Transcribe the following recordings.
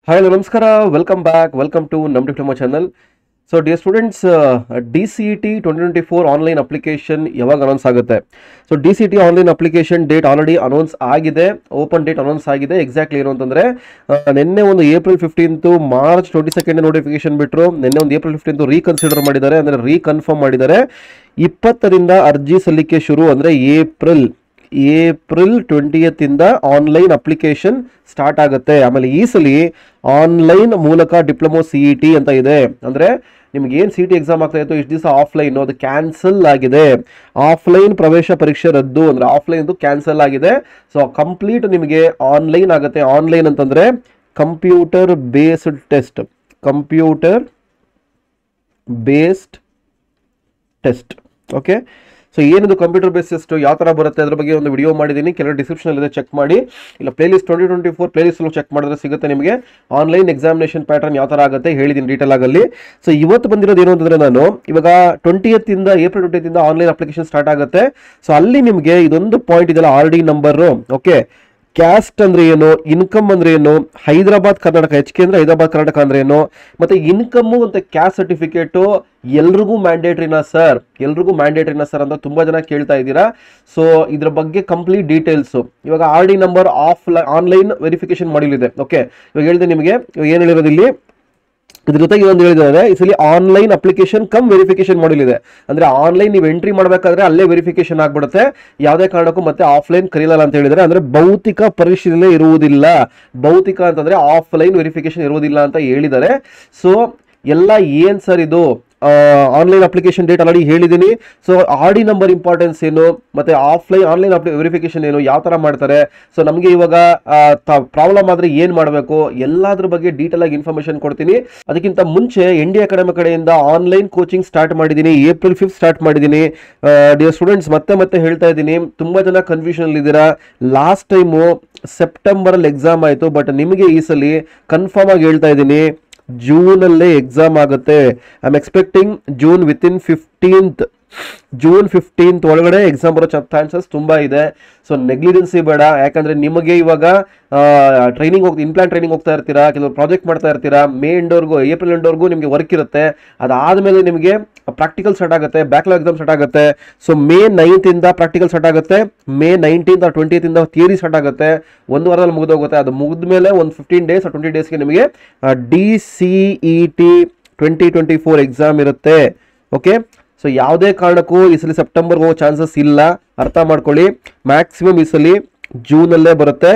Hi, hello, namaskara. Welcome back. Welcome to Num Diploma channel. So, dear students, DCET 2024 online application ಯಾವಾಗ announce ಆಗುತ್ತೆ? So DCET online application date already announce ಆಗಿದೆ, open date announce ಆಗಿದೆ. Exactly ಏನು ಅಂತಂದರೆ ನಿನ್ನೆ ಒಂದು April 15 March 22 notification ಬಿಟ್ಟರು. ನಿನ್ನೆ ಒಂದು ಏಪ್ರಿಲ್ 15 ರೀಕನ್ಸಿಡರ್ ಮಾಡಿದ್ದಾರೆ, ಅಂದರೆ ರೀಕನ್ಫರ್ಮ್ ಮಾಡಿದ್ದಾರೆ. 20ರಿಂದ ಅರ್ಜಿ ಸಲ್ಲಿಕೆ ಶುರು, ಅಂದರೆ ಏಪ್ರಿಲ್ 20th ಇಂದ ಆನ್ಲೈನ್ ಅಪ್ಲಿಕೇಶನ್ ಸ್ಟಾರ್ಟ್ ಆಗುತ್ತೆ. ಆಮೇಲೆ ಈ ಸಲ ಆನ್ಲೈನ್ ಮೂಲಕ ಡಿಪ್ಲೊಮೊ CET ಅಂತ ಇದೆ. ಅಂದರೆ ನಿಮ್ಗೆ ಏನು CET ಎಕ್ಸಾಮ್ ಆಗ್ತಾ ಇತ್ತು ಇಷ್ಟು ದಿವಸ ಆಫ್ಲೈನ್, ಅದು ಕ್ಯಾನ್ಸಲ್ ಆಗಿದೆ. ಆಫ್ಲೈನ್ ಪ್ರವೇಶ ಪರೀಕ್ಷೆ ರದ್ದು, ಅಂದರೆ ಆಫ್ಲೈನ್ದು ಕ್ಯಾನ್ಸಲ್ ಆಗಿದೆ. ಸೊ ಕಂಪ್ಲೀಟ್ ನಿಮಗೆ ಆನ್ಲೈನ್ ಆಗುತ್ತೆ. ಆನ್ಲೈನ್ ಅಂತಂದರೆ computer based test, okay. So ಏನಿದು ಕಂಪ್ಯೂಟರ್ ಬೇಸ್ ಟೆಸ್ಟ್ ಯಾವ ಥರ ಬರುತ್ತೆ ಅದ್ರ ಬಗ್ಗೆ ಒಂದು ವಿಡಿಯೋ ಮಾಡಿದ್ದೀನಿ, ಕೆಲವು ಡಿಸ್ಕ್ರಿಪ್ಷನ್ ಇದೆ, ಚೆಕ್ ಮಾಡಿ. ಇಲ್ಲ ಪ್ಲೇಲಿಸ್ಟ್ 2024 ಪ್ಲೇಲಿಸ್ಟಲ್ಲೂ ಚೆಕ್ ಮಾಡಿದ್ರೆ ಸಿಗುತ್ತೆ ನಿಮಗೆ. ಆನ್ಲೈನ್ ಎಕ್ಸಾಮಿನೇಷನ್ ಪ್ಯಾಟರ್ನ್ ಯಾವ ಥರ ಆಗುತ್ತೆ ಹೇಳಿದ್ದೀನಿ ಡೀಟೇಲ್ ಆಗಲ್ಲಿ. ಸೊ ಇವತ್ತು ಬಂದಿರೋದು ಏನು ಅಂತಂದರೆ, ನಾನು ಇವಾಗ ಏಪ್ರಿಲ್ 20th ಇಂದ ಆನ್ಲೈನ್ ಅಪ್ಲಿಕೇಶನ್ ಸ್ಟಾರ್ಟ್ ಆಗುತ್ತೆ. ಸೊ ಅಲ್ಲಿ ನಿಮಗೆ ಇದೊಂದು ಪಾಯಿಂಟ್ ಇದೆಲ್ಲ, RD ನಂಬರು, ಓಕೆ. ಕ್ಯಾಸ್ಟ್ ಅಂದ್ರೆ ಏನು, ಇನ್ಕಮ್ ಅಂದ್ರೆ ಏನು, ಹೈದರಾಬಾದ್ ಕರ್ನಾಟಕ, HK ಅಂದ್ರೆ ಹೈದರಾಬಾದ್ ಕರ್ನಾಟಕ ಅಂದ್ರೆ ಏನು, ಮತ್ತೆ ಇನ್ಕಮ್ಮು ಮತ್ತೆ ಕ್ಯಾಸ್ಟ್ ಸರ್ಟಿಫಿಕೇಟು ಎಲ್ರಿಗೂ ಮ್ಯಾಂಡೇಟ್ರಿನಾ ಸರ್ ಅಂತ ತುಂಬಾ ಜನ ಕೇಳ್ತಾ ಇದ್ದೀರಾ. ಸೊ ಇದ್ರ ಬಗ್ಗೆ ಕಂಪ್ಲೀಟ್ ಡೀಟೇಲ್ಸು ಇವಾಗ RD ನಂಬರ್ ಆನ್ಲೈನ್ ವೆರಿಫಿಕೇಶನ್ ಮಾಡಿಲಿದೆ, ಓಕೆ. ಇವಾಗ ಹೇಳಿದೆ ನಿಮಗೆ, ಏನು ಹೇಳಿರೋದು ಇಲ್ಲಿ, ಇದ್ರ ಜೊತೆಗೆ ಒಂದು ಹೇಳಿದ್ದಾರೆ, ಈ ಸಲ ಆನ್ಲೈನ್ ಅಪ್ಲಿಕೇಶನ್ ಕಮ್ ವೆರಿಫಿಕೇಶನ್ ಮಾಡಿಲಿದೆ. ಅಂದ್ರೆ ಆನ್ಲೈನ್ ನೀವು ಎಂಟ್ರಿ ಮಾಡಬೇಕಾದ್ರೆ ಅಲ್ಲೇ ವೆರಿಫಿಕೇಶನ್ ಆಗ್ಬಿಡುತ್ತೆ, ಯಾವುದೇ ಕಾರಣಕ್ಕೂ ಮತ್ತೆ ಆಫ್ಲೈನ್ ಕರೀಲಲ್ಲ ಅಂತ ಹೇಳಿದರೆ. ಅಂದ್ರೆ ಭೌತಿಕ ಪರಿಶೀಲನೆ ಇರುವುದಿಲ್ಲ, ಭೌತಿಕ ಅಂತಂದ್ರೆ ಆಫ್ಲೈನ್ ವೆರಿಫಿಕೇಶನ್ ಇರುವುದಿಲ್ಲ ಅಂತ ಹೇಳಿದ್ದಾರೆ. ಸೊ ಎಲ್ಲ ಏನ್ ಸರ್ ಇದು, ಆನ್ಲೈನ್ ಅಪ್ಲಿಕೇಶನ್ ಡೇಟ್ ಆಲ್ರೆಡಿ ಹೇಳಿದ್ದೀನಿ. ಸೊ RD ನಂಬರ್ ಇಂಪಾರ್ಟೆನ್ಸ್ ಏನು, ಮತ್ತೆ ಆನ್ಲೈನ್ ವೆರಿಫಿಕೇಶನ್ ಏನು, ಯಾವ ಥರ ಮಾಡ್ತಾರೆ, ಸೊ ನಮಗೆ ಇವಾಗ ಪ್ರಾಬ್ಲಮ್ ಆದರೆ ಏನು ಮಾಡಬೇಕು, ಎಲ್ಲದ್ರ ಬಗ್ಗೆ ಡೀಟೇಲ್ ಆಗಿ ಇನ್ಫಾರ್ಮೇಶನ್ ಕೊಡ್ತೀನಿ. ಅದಕ್ಕಿಂತ ಮುಂಚೆ ND ಅಕಾಡೆಮಿ ಕಡೆಯಿಂದ ಆನ್ಲೈನ್ ಕೋಚಿಂಗ್ ಸ್ಟಾರ್ಟ್ ಮಾಡಿದ್ದೀನಿ, ಏಪ್ರಿಲ್ 5 ಸ್ಟಾರ್ಟ್ ಮಾಡಿದ್ದೀನಿ. ಡಿಯರ್ ಸ್ಟೂಡೆಂಟ್ಸ್, ಮತ್ತೆ ಹೇಳ್ತಾ ಇದ್ದೀನಿ, ತುಂಬ ಜನ ಕನ್ಫ್ಯೂಷನ್ ಇದ್ದೀರಾ. ಲಾಸ್ಟ್ ಟೈಮು ಸೆಪ್ಟೆಂಬರಲ್ಲಿ ಎಕ್ಸಾಮ್ ಆಯಿತು, ಬಟ್ ನಿಮಗೆ ಈ ಸಲ ಕನ್ಫರ್ಮ್ ಆಗಿ ಹೇಳ್ತಾ ಇದ್ದೀನಿ, ಜೂನಲ್ಲೇ ಎಕ್ಸಾಮ್ ಆಗುತ್ತೆ. I am expecting June within 15th ಒಳಗಡೆ ಎಕ್ಸಾಮ್ ಬರೋ ಚಾನ್ಸಸ್ ತುಂಬ ಇದೆ. ಸೊ ನೆಗ್ಲಿಜೆನ್ಸಿ ಬೇಡ, ಯಾಕಂದರೆ ನಿಮಗೆ ಇವಾಗ ಇನ್ಪ್ಲಾಂಟ್ ಟ್ರೈನಿಂಗ್ ಹೋಗ್ತಾ ಇರ್ತೀರಾ, ಕೆಲವು ಪ್ರಾಜೆಕ್ಟ್ ಮಾಡ್ತಾ ಇರ್ತೀರಾ. ಏಪ್ರಿಲ್ ಎಂಡ್ವರೆಗೂ ನಿಮಗೆ ವರ್ಕ್ ಇರುತ್ತೆ. ಅದಾದಮೇಲೆ ನಿಮಗೆ ಪ್ರಾಕ್ಟಿಕಲ್ ಸ್ಟಾರ್ಟ್ ಆಗುತ್ತೆ, ಬ್ಯಾಕ್ಲಾಗ್ ಎಕ್ಸಾಮ್ ಸ್ಟಾರ್ಟ್ ಆಗುತ್ತೆ. ಸೊ May 9th ಇಂದ ಪ್ರಾಕ್ಟಿಕಲ್ ಸ್ಟಾರ್ಟ್ ಆಗುತ್ತೆ, May 19th or 20th ಇಂದ ಥಿಯರಿ ಸ್ಟಾರ್ಟ್ ಆಗುತ್ತೆ. ಒಂದು ವಾರದಲ್ಲಿ ಮುಗಿದೋಗುತ್ತೆ. ಅದು ಮುಗಿದ ಮೇಲೆ ಒಂದು 15 days or 20 daysಗೆ ನಿಮಗೆ DCET 2024 ಎಕ್ಸಾಮ್ ಇರುತ್ತೆ, ಓಕೆ. ಸೊ ಯಾವುದೇ ಕಾರಣಕ್ಕೂ ಈ ಸಲ ಸೆಪ್ಟೆಂಬರ್ಗೆ ಹೋಗೋ ಚಾನ್ಸಸ್ ಇಲ್ಲ, ಅರ್ಥ ಮಾಡ್ಕೊಳ್ಳಿ. ಮ್ಯಾಕ್ಸಿಮಮ್ ಈ ಸಲ ಜೂನಲ್ಲೇ ಬರುತ್ತೆ.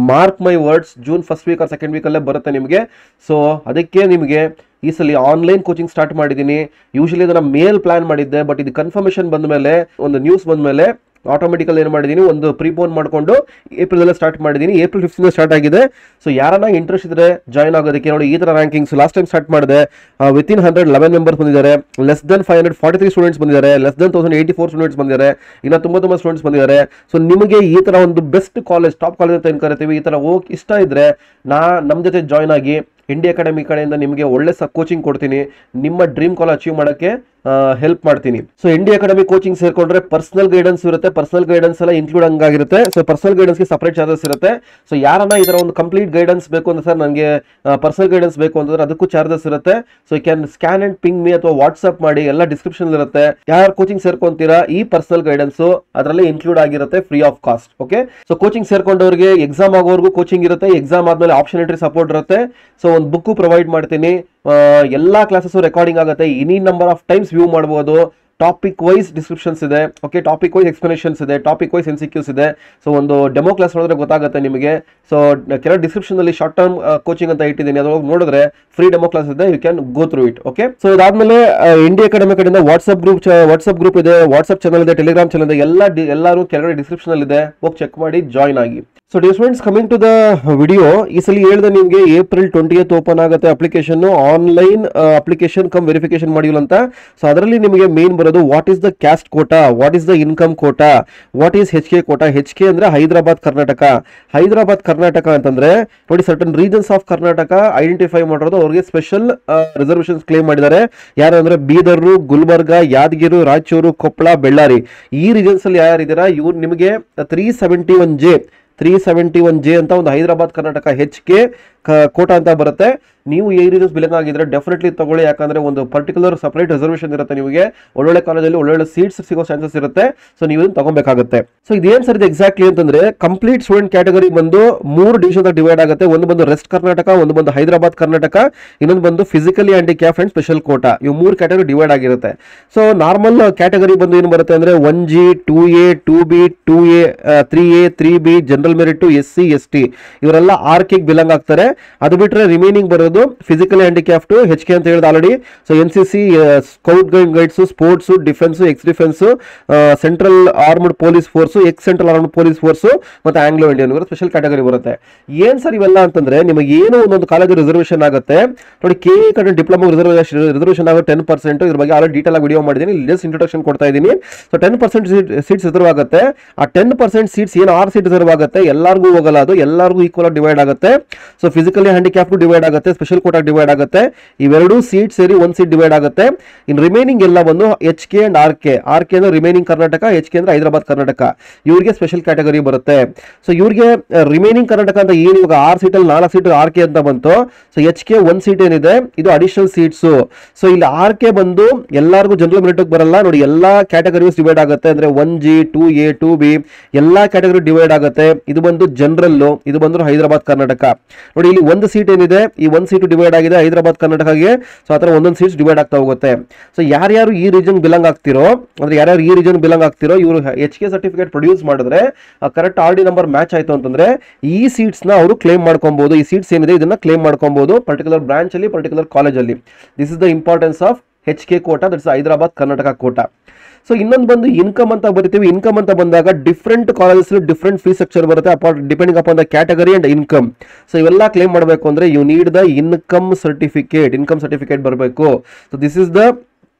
Mark my words, June first week or second ವೀಕಲ್ಲೇ ಬರುತ್ತೆ ನಿಮಗೆ. ಸೊ ಅದಕ್ಕೆ ನಿಮಗೆ ಈ ಸಲ ಆನ್ಲೈನ್ ಕೋಚಿಂಗ್ ಸ್ಟಾರ್ಟ್ ಮಾಡಿದ್ದೀನಿ. ಯೂಶಲಿ ಇದನ್ನು ಮೇಲ್ ಪ್ಲಾನ್ ಮಾಡಿದ್ದೆ, ಬಟ್ ಇದು ಕನ್ಫರ್ಮೇಷನ್ ಬಂದ ಮೇಲೆ, ಒಂದು ನ್ಯೂಸ್ ಬಂದ ಮೇಲೆ ಆಟೋಮೆಟಿಕಲ್ ಏನು ಮಾಡಿದ್ದೀನಿ, ಒಂದು ಪ್ರೀಪೋನ್ ಮಾಡಿಕೊಂಡು ಏಪ್ರಿಲಲ್ಲೇ ಸ್ಟಾರ್ಟ್ ಮಾಡಿದ್ದೀನಿ. ಏಪ್ರಿಲ್ 15 ಸ್ಟಾರ್ಟ್ ಆಗಿದೆ. ಸೊ ಯಾರನ್ನ ಇಂಟ್ರೆಸ್ಟ್ ಇದ್ರೆ ಜಾಯ್ನ್ ಆಗೋದಕ್ಕೆ ನೋಡಿ, ಈ ಥರ ರ್ಯಾಂಕಿಂಗ್ಸ್ ಲಾಸ್ಟ್ ಟೈಮ್ ಸ್ಟಾರ್ಟ್ ಮಾಡಿದೆ. ವಿತಿನ್ 111 ಮೆಂಬರ್ಸ್ ಬಂದಿದ್ದಾರೆ, ಲೆಸ್ ದೆನ್ 543 ಸ್ಟೂಡೆಂಟ್ಸ್ ಬಂದಿದ್ದಾರೆ, ಲೆಸ್ ದೆನ್ 1084 ಸ್ಟೂಡೆಂಟ್ಸ್ ಬಂದಿದ್ದಾರೆ, ಇನ್ನು ತುಂಬ ಸ್ಟೂಡೆಂಟ್ಸ್ ಬಂದಿದ್ದಾರೆ. ಸೊ ನಿಮಗೆ ಈ ಥರ ಒಂದು ಬೆಸ್ಟ್ ಕಾಲೇಜ್, ಟಾಪ್ ಕಾಲೇಜ್ ಅಂತ ಏನು ಕರಿತೀವಿ, ಈ ಥರ ಹೋಗಿ ಇಷ್ಟ ಇದ್ದರೆ ನಮ್ಮ ಜೊತೆ ಜಾಯ್ನ್ ಆಗಿ. ND ಅಕಾಡೆಮಿ ಕಡೆಯಿಂದ ನಿಮಗೆ ಒಳ್ಳೆ ಕೋಚಿಂಗ್ ಕೊಡ್ತೀನಿ, ನಿಮ್ಮ ಡ್ರೀಮ್ ಕಾಲ್ ಅಚೀವ್ ಮಾಡೋಕ್ಕೆ ಹೆಲ್ಪ್ ಮಾಡ್ತೀನಿ. ಸೊ ND ಅಕಾಡೆಮಿ ಕೋಚಿಂಗ್ ಸೇರ್ಕೊಂಡ್ರೆ ಪರ್ಸನಲ್ ಗೈಡೆನ್ಸ್ ಇರುತ್ತೆ, ಪರ್ಸನಲ್ ಗೈಡೆನ್ಸ್ ಎಲ್ಲ ಇನ್ಕ್ಲೂಡ್ ಹಂಗಾಗಿರುತ್ತೆ. ಸೊ ಪರ್ಸನಲ್ ಗೈಡೆನ್ಸ್ಗೆ ಸಪರೇಟ್ ಚಾರ್ಜಸ್ ಇರುತ್ತೆ. ಸೊ ಯಾರನ್ನ ಈ ಥರ ಒಂದು ಕಂಪ್ಲೀಟ್ ಗೈಡೆನ್ಸ್ ಬೇಕು ಅಂದ್ರೆ, ಸರ್ ನನಗೆ ಪರ್ಸನಲ್ ಗೈಡೆನ್ಸ್ ಬೇಕು ಅಂತಂದ್ರೆ ಅದಕ್ಕೂ ಚಾರ್ಜಸ್ ಇರುತ್ತೆ. So you can scan and ping me ಅಥವಾ ವಾಟ್ಸ್ಆಪ್ ಮಾಡಿ, ಎಲ್ಲ ಡಿಸ್ಕ್ರಿಪ್ಷನ್ ಇರುತ್ತೆ. ಯಾರು ಕೋಚಿಂಗ್ ಸೇರ್ಕೊಂತೀರಾ ಈ ಪರ್ಸನಲ್ ಗೈಡೆನ್ಸ್ ಅದರಲ್ಲಿ ಇನ್ಕ್ಲೂಡ್ ಆಗಿರುತ್ತೆ, free of cost, okay. So coaching ಸೇರ್ಕೊಂಡವ್ರಿಗೆ ಎಕ್ಸಾಮ್ ಆಗೋವರೆಗೂ ಕೋಚಿಂಗ್ ಇರುತ್ತೆ, ಎಕ್ಸಾಮ್ ಆದ್ಮೇಲೆ ಆಪ್ಷನರಿ ಸಪೋರ್ಟ್ ಇರುತ್ತೆ. ಸೊ ಒಂದು ಬುಕ್ಕು ಪ್ರೊವೈಡ್ ಮಾಡ್ತೀನಿ, ಎಲ್ಲ ಕ್ಲಾಸಸ್ ರೆಕಾರ್ಡಿಂಗ್ ಆಗುತ್ತೆ, any number of times view ಮಾಡ್ಬೋದು. ಟಾಪಿಕ್ ವೈಸ್ ಡಿಸ್ಕ್ರಿಪ್ಷನ್ಸ್ ಇದೆ, ಓಕೆ. ಟಾಪಿಕ್ ವೈಸ್ ಎಕ್ಸ್ಪ್ಲನೇಷನ್ಸ್ ಇದೆ, ಟಾಪಿಕ್ ವೈಸ್ MCQs ಇದೆ. ಸೊ ಒಂದು ಡೆಮೋ ಕ್ಲಾಸ್ ನೋಡಿದ್ರೆ ಗೊತ್ತಾಗುತ್ತೆ ನಿಮಗೆ. ಸೊ ಕೆಲವು ಡಿಸ್ಕ್ರಿಪ್ಷನಲ್ಲಿ ಶಾರ್ಟ್ ಟರ್ಮ್ ಕೋಚಿಂಗ್ ಅಂತ ಇಟ್ಟಿದ್ದೀನಿ, ಅದ್ರೊಳಗೆ ನೋಡಿದ್ರೆ ಫ್ರೀ ಡೆಮೋ ಕ್ಲಾಸ್ ಇದೆ, you can go through it, okay. So ಇದಾದ್ಮೇಲೆ ND ಅಕಾಡೆಮಿ ಕಡೆಯಿಂದ ವಾಟ್ಸ್ಆಪ್ ಗ್ರೂಪ್ ಇದೆ, ವಾಟ್ಸ್ಆಪ್ ಚಾನಲ್ ಇದೆ, ಟೆಲಿಗ್ರಾಮ್ ಚಾನಲ್ ಇದೆ, ಎಲ್ಲರೂ ಕೆಳಗಡೆ ಡಿಸ್ಕ್ರಿಪ್ಷನ್ ಅಲ್ಲಿ ಇದೆ, ಹೋಗಿ ಚೆಕ್ ಮಾಡಿ ಜಾಯ್ನ್ ಆಗಿ. So dear students, coming to the video, ಈ ಸಲ ಹೇಳಿದೆ ನಿಮಗೆ ಏಪ್ರಿಲ್ 20th ಓಪನ್ ಆಗುತ್ತೆ application, online application cum verification module ಅಂತ. ಸೊ ಅದರಲ್ಲಿ ನಿಮಗೆ ಮೇನ್ ಬರೋದು, what is the caste quota, what is the income quota, what is HK quota. HK ಅಂದ್ರೆ ಹೈದರಾಬಾದ್ ಕರ್ನಾಟಕ ಅಂತಂದ್ರೆ ನೋಡಿ, certain regions of Karnataka identify ಮಾಡಿರೋದು, ಅವ್ರಿಗೆ ಸ್ಪೆಷಲ್ ರಿಸರ್ವೇಷನ್ಸ್ ಕ್ಲೇಮ್ ಮಾಡಿದ್ದಾರೆ. ಯಾರಂದ್ರೆ ಬೀದರ್, ಗುಲ್ಬರ್ಗ, ಯಾದಗಿರಿ, ರಾಯಚೂರು, ಕೊಪ್ಪಳ, ಬೆಳ್ಳಾರಿ, ಈ ರೀಜನ್ಸ್ ಅಲ್ಲಿ ಯಾರಿದ್ದೀರಾ ಇವ್ರು ನಿಮಗೆ 371J ಅಂತ ಒಂದು ಹೈದರಾಬಾದ್ ಕರ್ನಾಟಕ HK ಕೋಟಾ ಅಂತ ಬರುತ್ತೆ. ನೀವು ಎ ರೀಸನ್ಸ್ ಬಿಲಾಂಗ್ ಆಗಿದ್ರೆ ಡೆಫಿನೆಟ್ಲಿ ತಗೊಳ್ಳಿ, ಯಾಕಂದ್ರೆ ಒಂದು ಪರ್ಟಿಕ್ಯುಲರ್ ಸಪರೇಟ್ ರಿಸರ್ವೇಷನ್ ಇರುತ್ತೆ ನಿಮಗೆ. ಒಳ್ಳೊಳ್ಳೆ ಕಾಲೇಜಲ್ಲಿ ಒಳ್ಳೊಳ್ಳೆ ಸೀಟ್ಸ್ ಸಿಗೋ ಚಾನ್ಸಸ್ ಇರುತ್ತೆ. ಸೊ ನೀವು ಇದನ್ನು ತಗೊಬೇಕಾಗುತ್ತೆ. ಸೊ ಇದೇನು ಸರ್ ಎಕ್ಸಾಕ್ಟ್ಲಿ ಅಂತಂದ್ರೆ ಕಂಪ್ಲೀಟ್ ಸ್ಟೂಡೆಂಟ್ ಕ್ಯಾಟಗರಿ ಬಂದು 3 ಡಿವಿಷನ್ ಡಿವೈಡ್ ಆಗುತ್ತೆ. ಒಂದು ಬಂದು ರೆಸ್ಟ್ ಕರ್ನಾಟಕ, ಒಂದು ಬಂದು ಹೈದರಾಬಾದ್ ಕರ್ನಾಟಕ, ಇನ್ನೊಂದು ಬಂದು physically handicap and special quota. ಇವು 3 ಕ್ಯಾಟಗರಿ ಡಿವೈಡ್ ಆಗಿರುತ್ತೆ. ಸೊ ನಾರ್ಮಲ್ ಕ್ಯಾಟಗರಿ ಬಂದು ಏನು ಬರುತ್ತೆ ಅಂದ್ರೆ 1G 2A 2B 2A 3A 3B general merit SC ST ಇವರೆಲ್ಲ RK ಬಿಲಾಂಗ್ ಆಗ್ತಾರೆ. ಅದು ಬಿಟ್ಟರೆ ರಿಮೈನಿಂಗ್ ಬರೋದು ಫಿಸಿಕಲಿ ಹ್ಯಾಂಡಿಕ್ಯಾಪ್ಟ್ HK ಅಂತ ಹೇಳಿದ already. So NCC, scout guides, sports, defence, X defence, central armed police force, X central armed police force ಮತ್ತು Anglo Indian ಇವರು special category ಬರುತ್ತೆ. ಏನ್ ಸರ್ ಇವೆಲ್ಲ ಅಂತಂದ್ರೆ ನಿಮಗೆ ಏನು ಒಂದೊಂದು ಕಾಲೇಜ್ ರಿಸರ್ವೇಷನ್ ಆಗುತ್ತೆ ನೋಡಿ. KE ಕಡೆ ಡಿಪ್ಲೊಮಾ ರಿಸರ್ವೇಷನ್ ಆಗುತ್ತೆ 10%. ಇದ್ರ ಬಗ್ಗೆ ಆಲ್ರೆಡಿ ಡೀಟೇಲ್ ಆಗಿ ವಿಡಿಯೋ ಮಾಡಿದ್ದೀನಿ, ಜಸ್ಟ್ ಇಂಟ್ರೊಡಕ್ಷನ್ ಕೊಡ್ತಾ ಇದ್ದೀನಿ. ಸೊ 10% ಸೀಟ್ಸ್ ರಿಸರ್ವ್ ಆಗುತ್ತೆ. ಆ 10% ಸೀಟ್ಸ್ ಏನು 6 ಸೀಟ್ ರಿಸರ್ವ್ ಆಗುತ್ತೆ, ಎಲ್ಲರಿಗೂ ಹೋಗಲ್ಲ, ಅದು ಎಲ್ಲರಿಗೂ ಈಕ್ವಲ್ ಆಗಿ ಡಿವೈಡ್ ಆಗುತ್ತೆ. ಸೊ ಫಿಸಿಕಲಿ ಹ್ಯಾಂಡಿಕ್ಯಾಪ್ ಡಿವೈಡ್ ಆಗುತ್ತೆ, ಸ್ಪೆಷಲ್ ಕೋಟಾ ಡಿವೈಡ್ ಆಗುತ್ತೆ. ಇವೆರಡು ಸೀಟ್ ಸೇರಿ 1 ಸೀಟ್ ಡಿವೈಡ್ ಆಗುತ್ತೆ. ಇನ್ ರಿಮೈನಿಂಗ್ ಎಲ್ಲ ಬಂದು HK ಅಂಡ್ RK ಅಂದ್ರೆ ರಿಮೈನಿಂಗ್ ಕರ್ನಾಟಕ, HK ಅಂದ್ರೆ ಹೈದರಾಬಾದ್ ಕರ್ನಾಟಕ, ಇವರಿಗೆ ಸ್ಪೆಷಲ್ ಕ್ಯಾಟಗರಿ ಬರುತ್ತೆ. ಸೊ ಇವರಿಗೆ ರಿಮೈನಿಂಗ್ ಕರ್ನಾಟಕ ಅಂತ ಏನು ಇವಾಗ 6 ಸೀಟಲ್ಲಿ 4 ಸೀಟ್ RK ಅಂತ ಬಂತು. ಸೊ HK 1 ಸೀಟ್ ಏನಿದೆ ಇದು ಅಡಿಷನಲ್ ಸೀಟ್ಸ್. ಸೊ ಇಲ್ಲಿ RK ಬಂದು ಎಲ್ಲರಿಗೂ ಜನರಲ್ ಮೆರಿಟ್ ಬರಲ್ಲ ನೋಡಿ, ಎಲ್ಲಾ ಕ್ಯಾಟಗರೀಸ್ ಡಿವೈಡ್ ಆಗುತ್ತೆ. ಅಂದ್ರೆ 1G 2A 2B ಎಲ್ಲಾ ಕ್ಯಾಟಗರಿ ಡಿವೈಡ್ ಆಗುತ್ತೆ. ಇದು ಬಂದು ಜನರಲ್, ಇದು ಬಂದು ಹೈದರಾಬಾದ್ ಕರ್ನಾಟಕ. ನೋಡಿ ಇಲ್ಲಿ 1 ಸೀಟ್ ಏನಿದೆ, ಈ 1 ಸೀಟ್ ಡಿವೈಡ್ ಆಗಿದೆ ಹೈದರಾಬಾದ್ ಕರ್ನಾಟಕಗೆ. ಸೊ ಆ ಥರ ಒಂದೊಂದು ಸೀಟ್ಸ್ ಡಿವೈಡ್ ಆಗ್ತಾ ಹೋಗುತ್ತೆ. ಸೊ ಯಾರ್ಯಾರು ಈ ರೀಜನ್ ಬಿಲಾಂಗ್ ಆಗ್ತಿರೋ, ಅಂದ್ರೆ ಯಾರ್ಯಾರು ಈ ರೀಜನ್ ಬಿಲಾಂಗ್ ಆಗ್ತಿರೋ ಇವರು HK ಸರ್ಟಿಫಿಕೇಟ್ ಪ್ರೊಡ್ಯೂಸ್ ಮಾಡಿದ್ರೆ ಕರೆಕ್ಟ್ RD ನಂಬರ್ ಮ್ಯಾಚ್ ಆಯ್ತು ಅಂತಂದ್ರೆ ಈ ಸೀಟ್ಸ್ ನ ಅವರು ಕ್ಲೇಮ್ ಮಾಡ್ಕೊಬಹುದು. ಈ ಸೀಟ್ಸ್ ಏನಿದೆ ಇದನ್ನ ಕ್ಲೇಮ್ ಮಾಡ್ಕೊಬಹುದು ಪರ್ಟಿಕ್ಯುಲರ್ ಬ್ರಾಂಚ್ ಅಲ್ಲಿ, ಪರ್ಟಿಕ್ಯುಲರ್ ಕಾಲೇಜ್ ಅಲ್ಲಿ. This is the importance of HK quota, that's Hyderabad Karnataka quota. So ಇನ್ನೊಂದು ಬಂದು ಇನ್ಕಮ್ ಅಂತ ಬರಿತೀವಿ. ಇನ್ಕಮ್ ಅಂತ ಬಂದಾಗ different colleges different fees structure ಬರುತ್ತೆ depending upon the category and income. So ಇವೆಲ್ಲ ಕ್ಲೇಮ್ ಮಾಡಬೇಕು ಅಂದ್ರೆ you need the income certificate ಬರಬೇಕು. So this is the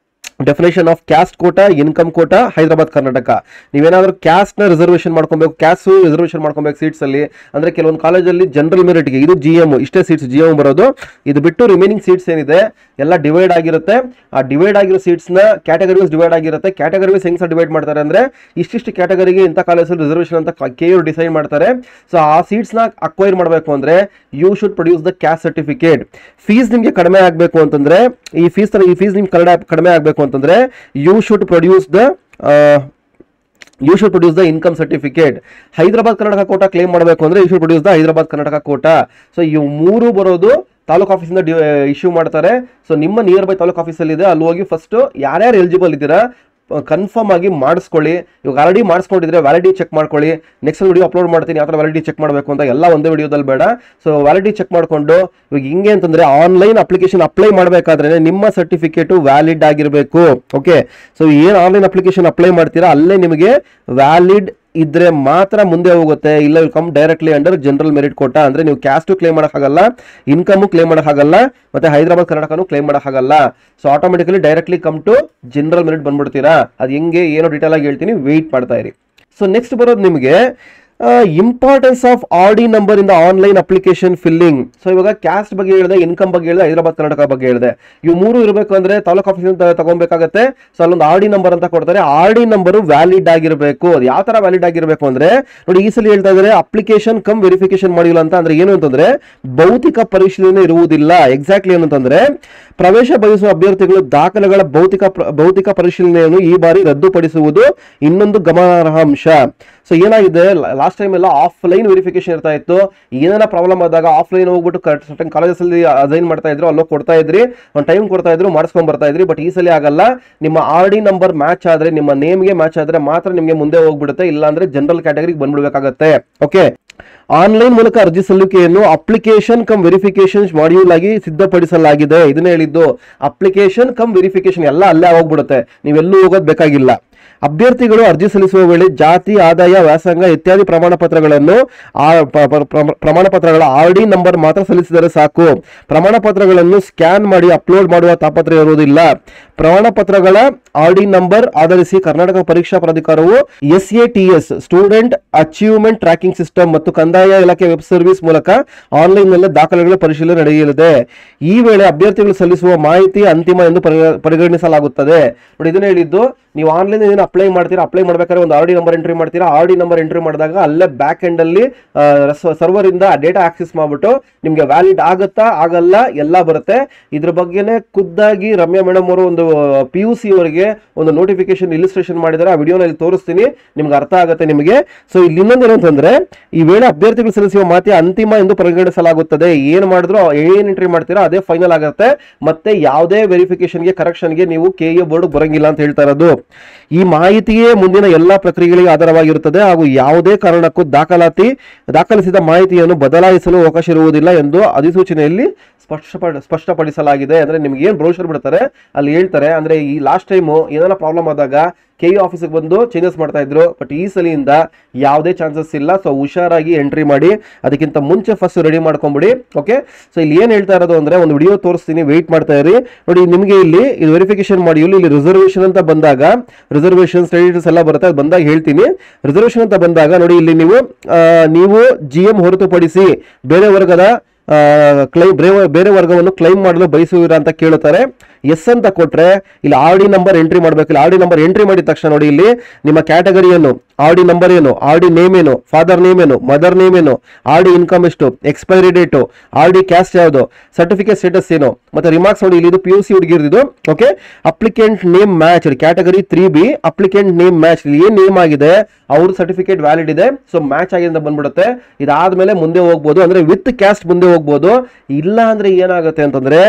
definition of caste quota, income quota, Hyderabad Karnataka. ನೀವೇನಾದ್ರೂ ಕ್ಯಾಸ್ಟ್ ನ ರಿಸರ್ವೇಷನ್ ಮಾಡ್ಕೊಬೇಕು, ಕ್ಯಾಸ್ಟ್ ರಿಸರ್ವೇಷನ್ ಮಾಡ್ಕೊಬೇಕು seats ಅಲ್ಲಿ. ಅಂದ್ರೆ ಕೆಲವೊಂದು ಕಾಲೇಜಲ್ಲಿ ಜನರಲ್ ಮೆರಿಟ್ಗೆ ಇದು GM ಇಷ್ಟೇ ಸೀಟ್ಸ್ GM ಬರೋದು. ಇದು ಬಿಟ್ಟು ರಿಮೈನಿಂಗ್ ಸೀಟ್ಸ್ ಏನಿದೆ ಎಲ್ಲ ಡಿವೈಡ್ ಆಗಿರುತ್ತೆ. ಆ ಡಿವೈಡ್ ಆಗಿರೋ ಸೀಟ್ಸ್ ನ ಕ್ಯಾಟಗರೀಸ್ ಡಿವೈಡ್ ಆಗಿರುತ್ತೆ. ಕ್ಯಾಟಗರೀಸ್ ಹೆಂಗ್ ಡಿವೈಡ್ ಮಾಡ್ತಾರೆ ಅಂದ್ರೆ ಇಷ್ಟಿಷ್ಟು ಕ್ಯಾಟಗರಿಗೆ ಇಂಥ ಕಾಲೇಜಲ್ಲಿ ರಿಸರ್ವೇಷನ್ ಅಂತ KE ಡಿಸೈಡ್ ಮಾಡ್ತಾರೆ. ಸೊ ಆ ಸೀಟ್ಸ್ ನ ಅಕ್ವೈರ್ ಮಾಡಬೇಕು ಅಂದ್ರೆ you should produce the caste certificate. Fees ನಿಮಗೆ ಕಡಿಮೆ ಆಗಬೇಕು ಅಂತಂದ್ರೆ ಈ ಫೀಸ್ ನಿಮ್ಗೆ ಕಡಿಮೆ ಆಗಬೇಕು ಅಂತಂದ್ರೆ you should produce the income certificate. Hyderabad Karnataka quota claim ಮಾಡಬೇಕು ಅಂದ್ರೆ you should produce the Hyderabad Karnataka quota. So ಇವು 3 ಬರೋದು ತಾಲೂಕು ಆಫೀಸಿಂದ ಇಶ್ಯೂ ಮಾಡ್ತಾರೆ. ಸೊ ನಿಮ್ಮ ನಿಯರ್ ಬೈ ತಾಲೂಕು ಆಫೀಸಲ್ಲಿ ಇದೆ, ಅಲ್ಲಿ ಹೋಗಿ ಫಸ್ಟ್ ಯಾರ್ಯಾರು ಎಲಿಜಿಬಲ್ ಇದ್ದೀರಾ ಕನ್ಫರ್ಮ್ ಆಗಿ ಮಾಡಿಸ್ಕೊಳ್ಳಿ. ಇವಾಗ ಆಲ್ರೆಡಿ ಮಾಡಿಸ್ಕೊಂಡಿದ್ರೆ ವ್ಯಾಲಿಡಿಟಿ ಚೆಕ್ ಮಾಡ್ಕೊಳ್ಳಿ. ನೆಕ್ಸ್ಟ್ ವಿಡಿಯೋ ಅಪ್ಲೋಡ್ ಮಾಡ್ತೀನಿ ಯಾವ ಥರ ವ್ಯಾಲಿಡಿಟಿ ಚೆಕ್ ಮಾಡಬೇಕು ಅಂತ, ಎಲ್ಲ ಒಂದೇ ವಿಡಿಯೋದಲ್ಲಿ ಬೇಡ. ಸೊ ವ್ಯಾಲಿಡಿಟಿ ಚೆಕ್ ಮಾಡಿಕೊಂಡು ಇವಾಗ ಹಿಂಗೆ ಅಂತಂದ್ರೆ ಆನ್ಲೈನ್ ಅಪ್ಲಿಕೇಶನ್ ಅಪ್ಲೈ ಮಾಡಬೇಕಾದ್ರೆ ನಿಮ್ಮ ಸರ್ಟಿಫಿಕೇಟು ವ್ಯಾಲಿಡ್ ಆಗಿರಬೇಕು. ಓಕೆ, ಸೊ ಏನು ಆನ್ಲೈನ್ ಅಪ್ಲಿಕೇಶನ್ ಅಪ್ಲೈ ಮಾಡ್ತೀರಾ ಅಲ್ಲೇ ನಿಮಗೆ ವ್ಯಾಲಿಡ್ ಇದ್ರೆ ಮಾತ್ರ ಮುಂದೆ ಹೋಗುತ್ತೆ. ಇಲ್ಲ come directly under general merit quota. ಅಂದ್ರೆ ನೀವು ಕ್ಯಾಸ್ಟು ಕ್ಲೇಮ್ ಮಾಡೋಕ್ಕಾಗಲ್ಲ, ಇನ್ಕಮು ಕ್ಲೇಮ್ ಮಾಡೋಕ್ಕಾಗಲ್ಲ, ಮತ್ತೆ ಹೈದರಾಬಾದ್ ಕರ್ನಾಟಕನೂ ಕ್ಲೇಮ್ ಮಾಡೋಕ್ಕಾಗಲ್ಲ. So automatically directly come to general merit ಬಂದ್ಬಿಡ್ತೀರಾ. ಅದು ಹೆಂಗೆ ಏನೋ ಡೀಟೇಲ್ ಆಗಿ ಹೇಳ್ತೀನಿ, ವೆಯ್ಟ್ ಮಾಡ್ತಾ ಇರಿ. ಸೊ ನೆಕ್ಸ್ಟ್ ಬರೋದು ನಿಮಗೆ importance of RD number in the online application filling. So ಇವಾಗ ಕ್ಯಾಸ್ಟ್ ಬಗ್ಗೆ ಹೇಳಿದೆ, ಇನ್ಕಮ್ ಬಗ್ಗೆ ಹೇಳಿದೆ, ಹೈದರಾಬಾದ್ ಕರ್ನಾಟಕ ಬಗ್ಗೆ ಹೇಳಿದೆ. ಇವು 3 ಇರಬೇಕು ಅಂದ್ರೆ ತಾಲೂಕು ಆಫೀಸಿಂದ ತಗೊಬೇಕಾಗತ್ತೆ. ಸೊ ಅಲ್ಲೊಂದು RD ನಂಬರ್ ಅಂತ ಕೊಡ್ತಾರೆ. RD ನಂಬರ್ ವ್ಯಾಲಿಡ್ ಆಗಿರಬೇಕು. ಅದು ಯಾವ ತರ ವ್ಯಾಲಿಡ್ ಆಗಿರಬೇಕು ಅಂದ್ರೆ ನೋಡಿ, ಈ ಸಲ ಹೇಳ್ತಾ ಇದ್ದಾರೆ ಅಪ್ಲಿಕೇಶನ್ ಕಮ್ ವೆರಿಫಿಕೇಶನ್ ಮಾಡಿಲ್ಲ ಅಂತ. ಅಂದ್ರೆ ಏನು ಅಂತಂದ್ರೆ ಭೌತಿಕ ಪರಿಶೀಲನೆ ಇರುವುದಿಲ್ಲ. ಎಕ್ಸಾಕ್ಟ್ಲಿ ಏನಂತಂದ್ರೆ ಪ್ರವೇಶ ಬಯಸುವ ಅಭ್ಯರ್ಥಿಗಳು ದಾಖಲೆಗಳ ಭೌತಿಕ ಪರಿಶೀಲನೆಯನ್ನು ಈ ಬಾರಿ ರದ್ದುಪಡಿಸುವುದು ಇನ್ನೊಂದು ಗಮನಾರ್ಹ ಅಂಶ. ಸೊ ಏನಾಗಿದೆ, ಲಾಸ್ಟ್ ಟೈಮ್ ಎಲ್ಲ ಆಫ್ಲೈನ್ ವೆರಿಫಿಕೇಶನ್ ಇರ್ತಾ ಇತ್ತು. ಏನಾರ ಪ್ರಾಬ್ಲಮ್ ಆದಾಗ ಆಫ್ಲೈನ್ ಹೋಗ್ಬಿಟ್ಟು ಸರ್ಟನ್ ಕಾಲೇಜಸ್ ಅಲ್ಲಿ ಅಸೈನ್ ಮಾಡ್ತಾ ಇದ್ರು, ಅಲ್ಲೋ ಕೊಡ್ತಾ ಇದ್ರಿ, ಒಂದು ಟೈಮ್ ಕೊಡ್ತಾ ಇದ್ರು, ಮಾಡಿಸ್ಕೊಂಡ್ ಬರ್ತಾ ಇದ್ರಿ. ಬಟ್ ಈ ಸಲ ಆಗಲ್ಲ. ನಿಮ್ಮ RD ನಂಬರ್ ಮ್ಯಾಚ್ ಆದ್ರೆ, ನಿಮ್ಮ ನೇಮ್ಗೆ ಮ್ಯಾಚ್ ಆದ್ರೆ ಮಾತ್ರ ನಿಮಗೆ ಮುಂದೆ ಹೋಗ್ಬಿಡುತ್ತೆ. ಇಲ್ಲಾಂದ್ರೆ ಜನರಲ್ ಕ್ಯಾಟಗರಿಗೆ ಬಂದ್ಬಿಡ್ಬೇಕಾಗತ್ತೆ. ಓಕೆ, ಆನ್ಲೈನ್ ಮೂಲಕ ಅರ್ಜಿ ಸಲ್ಲಿಕೆಯನ್ನು ಅಪ್ಲಿಕೇಶನ್ ಕಮ್ ವೆರಿಫಿಕೇಶನ್ ಮಾಡ್ಯೂಲ್ ಆಗಿ ಸಿದ್ಧಪಡಿಸಲಾಗಿದೆ. ಇದನ್ನ ಹೇಳಿದ್ದು, ಅಪ್ಲಿಕೇಶನ್ ಕಮ್ ವೆರಿಫಿಕೇಶನ್ ಎಲ್ಲ ಅಲ್ಲೇ ಹೋಗ್ಬಿಡುತ್ತೆ, ನೀವೆಲ್ಲೂ ಹೋಗೋದು ಬೇಕಾಗಿಲ್ಲ. ಅಭ್ಯರ್ಥಿಗಳು ಅರ್ಜಿ ಸಲ್ಲಿಸುವ ವೇಳೆ ಜಾತಿ, ಆದಾಯ, ವ್ಯಾಸಂಗ ಇತ್ಯಾದಿ ಪ್ರಮಾಣ ಪತ್ರಗಳ RD ನಂಬರ್ ಮಾತ್ರ ಸಲ್ಲಿಸಿದರೆ ಸಾಕು. ಪ್ರಮಾಣ ಪತ್ರಗಳನ್ನು ಸ್ಕ್ಯಾನ್ ಮಾಡಿ ಅಪ್ಲೋಡ್ ಮಾಡುವ ತಾಪತ್ರೆ ಇರುವುದಿಲ್ಲ. ಪ್ರಮಾಣ ಪತ್ರಗಳ RD ನಂಬರ್ ಆಧರಿಸಿ ಕರ್ನಾಟಕ ಪರೀಕ್ಷಾ ಪ್ರಾಧಿಕಾರವು SATS student achievement tracking system ಮತ್ತು ಕಂದಾಯ ಇಲಾಖೆ ವೆಬ್ ಸರ್ವಿಸ್ ಮೂಲಕ ಆನ್ಲೈನ್ ನಲ್ಲಿ ದಾಖಲೆಗಳ ಪರಿಶೀಲನೆ ನಡೆಯಲಿದೆ. ಈ ವೇಳೆ ಅಭ್ಯರ್ಥಿಗಳು ಸಲ್ಲಿಸುವ ಮಾಹಿತಿ ಅಂತಿಮ ಎಂದು ಪರಿಗಣಿಸಲಾಗುತ್ತದೆ. ನೋಡಿ, ಇದನ್ನ ಹೇಳಿದ್ದು, ನೀವು ಆನ್ಲೈನ್ ಏನು ಅಪ್ಲೈ ಮಾಡ್ತೀರಾ, ಅಪ್ಲೈ ಮಾಡ್ಬೇಕಾದ್ರೆ ಒಂದು RD ನಂಬರ್ ಎಂಟ್ರಿ ಮಾಡ್ತೀರಾ. RD ನಂಬರ್ ಎಂಟ್ರಿ ಮಾಡಿದಾಗ ಅಲ್ಲೇ ಬ್ಯಾಕ್ ಎಂಡ್ ಅಲ್ಲಿ ಸರ್ವರ್ ಇಂದ ಡೇಟಾ ಆಕ್ಸೆಸ್ ಮಾಡ್ಬಿಟ್ಟು ನಿಮ್ಗೆ ವ್ಯಾಲಿಡ್ ಆಗುತ್ತಾ ಆಗಲ್ಲ ಎಲ್ಲ ಬರುತ್ತೆ. ಇದ್ರ ಬಗ್ಗೆನೇ ಖುದ್ದಾಗಿ ರಮ್ಯಾ ಮೇಡಮ್ ಅವರು ಒಂದು PUC ಅವರಿಗೆ ಒಂದು ನೋಟಿಫಿಕೇಶನ್ ಇಲಿಸ್ಟ್ರೇಷನ್ ಮಾಡಿದ್ದಾರೆ. ಆ ವಿಡಿಯೋನಲ್ಲಿ ತೋರಿಸ್ತೀನಿ, ನಿಮ್ಗೆ ಅರ್ಥ ಆಗುತ್ತೆ ನಿಮಗೆ. ಸೊ ಇಲ್ಲಿ ಇನ್ನೊಂದು ಏನಂತಂದ್ರೆ, ಈ ವೇಳೆ ಅಭ್ಯರ್ಥಿಗಳು ಸಲ್ಲಿಸುವ ಮಾಹಿತಿ ಅಂತಿಮ ಎಂದು ಪರಿಗಣಿಸಲಾಗುತ್ತದೆ. ಏನ್ ಮಾಡಿದ್ರು ಏನ್ ಎಂಟ್ರಿ ಮಾಡ್ತೀರಾ ಅದೇ ಫೈನಲ್ ಆಗುತ್ತೆ. ಮತ್ತೆ ಯಾವುದೇ ವೆರಿಫಿಕೇಶನ್ಗೆ ಕರೆಕ್ಷನ್ಗೆ ನೀವು KE ಬೋರ್ಡ್ ಬರಂಗಿಲ್ಲ ಅಂತ ಹೇಳ್ತಾ ಇರೋದು. ಈ ಮಾಹಿತಿಯೇ ಮುಂದಿನ ಎಲ್ಲಾ ಪ್ರಕ್ರಿಯೆಗಳಿಗೆ ಆಧಾರವಾಗಿರುತ್ತದೆ ಹಾಗೂ ಯಾವುದೇ ಕಾರಣಕ್ಕೂ ದಾಖಲಿಸಿದ ಮಾಹಿತಿಯನ್ನು ಬದಲಾಯಿಸಲು ಅವಕಾಶ ಇರುವುದಿಲ್ಲ ಎಂದು ಅಧಿಸೂಚನೆಯಲ್ಲಿ ಸ್ಪಷ್ಟಪಡಿಸಲಾಗಿದೆ. ಅಂದ್ರೆ ನಿಮ್ಗೆ ಏನ್ ಬ್ರೌಷರ್ ಬಿಡ್ತಾರೆ ಅಲ್ಲಿ ಹೇಳ್ತಾರೆ. ಅಂದ್ರೆ ಈ ಲಾಸ್ಟ್ ಟೈಮು ಏನಾರ ಪ್ರಾಬ್ಲಮ್ ಆದಾಗ KE ಆಫೀಸ್ಗೆ ಬಂದು ಚೇಂಜಸ್ ಮಾಡ್ತಾ ಇದ್ರು, ಬಟ್ ಈ ಸಲಿಯಿಂದ ಯಾವುದೇ ಚಾನ್ಸಸ್ ಇಲ್ಲ. ಸೊ ಹುಷಾರಾಗಿ ಎಂಟ್ರಿ ಮಾಡಿ, ಅದಕ್ಕಿಂತ ಮುಂಚೆ ಫಸ್ಟ್ ರೆಡಿ ಮಾಡ್ಕೊಂಬಿಡಿ. ಓಕೆ, ಸೊ ಇಲ್ಲಿ ಏನ್ ಹೇಳ್ತಾ ಇರೋದು ಅಂದ್ರೆ, ಒಂದು ವಿಡಿಯೋ ತೋರಿಸ್ತೀನಿ, ವೆಯ್ಟ್ ಮಾಡ್ತಾ ಇರಿ. ನೋಡಿ, ನಿಮಗೆ ಇಲ್ಲಿ ಇದು ವೆರಿಫಿಕೇಶನ್ ಮಾಡಿ, ಇಲ್ಲಿ ರಿಸರ್ವೇಶನ್ ಅಂತ ಬಂದಾಗ ರಿಸರ್ವೇಶನ್ ಸ್ಟೇಟಸ್ ಎಲ್ಲ ಬರುತ್ತೆ, ಅದು ಬಂದಾಗ ಹೇಳ್ತೀನಿ. ರಿಸರ್ವೇಶನ್ ಅಂತ ಬಂದಾಗ ನೋಡಿ, ಇಲ್ಲಿ ನೀವು GM ಹೊರತುಪಡಿಸಿ ಬೇರೆ ವರ್ಗದ ಬೇರೆ ವರ್ಗವನ್ನು ಕ್ಲೈಮ್ ಮಾಡಲು ಬಯಸುವಿರಾ ಅಂತ ಕೇಳುತ್ತಾರೆ. ಎಸ್ ಅಂತ ಕೊಟ್ರೆ ಇಲ್ಲಿ RD ನಂಬರ್ ಎಂಟ್ರಿ ಮಾಡಬೇಕು. ಇಲ್ಲಿ RD ನಂಬರ್ ಎಂಟ್ರಿ ಮಾಡಿದ ತಕ್ಷಣ ನೋಡಿ, ಇಲ್ಲಿ ನಿಮ್ಮ ಕ್ಯಾಟಗರಿ ಏನು, RD ನಂಬರ್ ಏನು, RD ನೇಮ್ ಏನು, ಫಾದರ್ ನೇಮ್ ಏನು, ಮದರ್ ನೇಮ್ ಏನು, RD ಇನ್ಕಮ್ ಎಷ್ಟು, ಎಕ್ಸ್ಪೈರಿ ಡೇಟು, RD ಕ್ಯಾಸ್ಟ್ ಯಾವುದು, ಸರ್ಟಿಫಿಕೇಟ್ ಸ್ಟೇಟಸ್ ಏನು, ಮತ್ತೆ ರಿಮಾರ್ಕ್ಸ್ ನೋಡಿ, ಇಲ್ಲಿ ಇದು PUC ಹುಡುಗಿರ್ದಿದ್ದು. Okay, applicant name match, category 3B applicant name match, ಇಲ್ಲಿ ಏನ್ ನೇಮ್ ಆಗಿದೆ ಅವ್ರ ಸರ್ಟಿಫಿಕೇಟ್ ವ್ಯಾಲಿಡ್ ಇದೆ, ಸೊ ಮ್ಯಾಚ್ ಆಗಿದೆ ಅಂತ ಬಂದ್ಬಿಡುತ್ತೆ. ಇದಾದ್ಮೇಲೆ ಮುಂದೆ ಹೋಗ್ಬೋದು, ಅಂದ್ರೆ ವಿತ್ ಕ್ಯಾಸ್ಟ್ ಮುಂದೆ ಹೋಗ್ಬೋದು. ಇಲ್ಲ ಅಂದ್ರೆ ಏನಾಗುತ್ತೆ ಅಂತಂದ್ರೆ,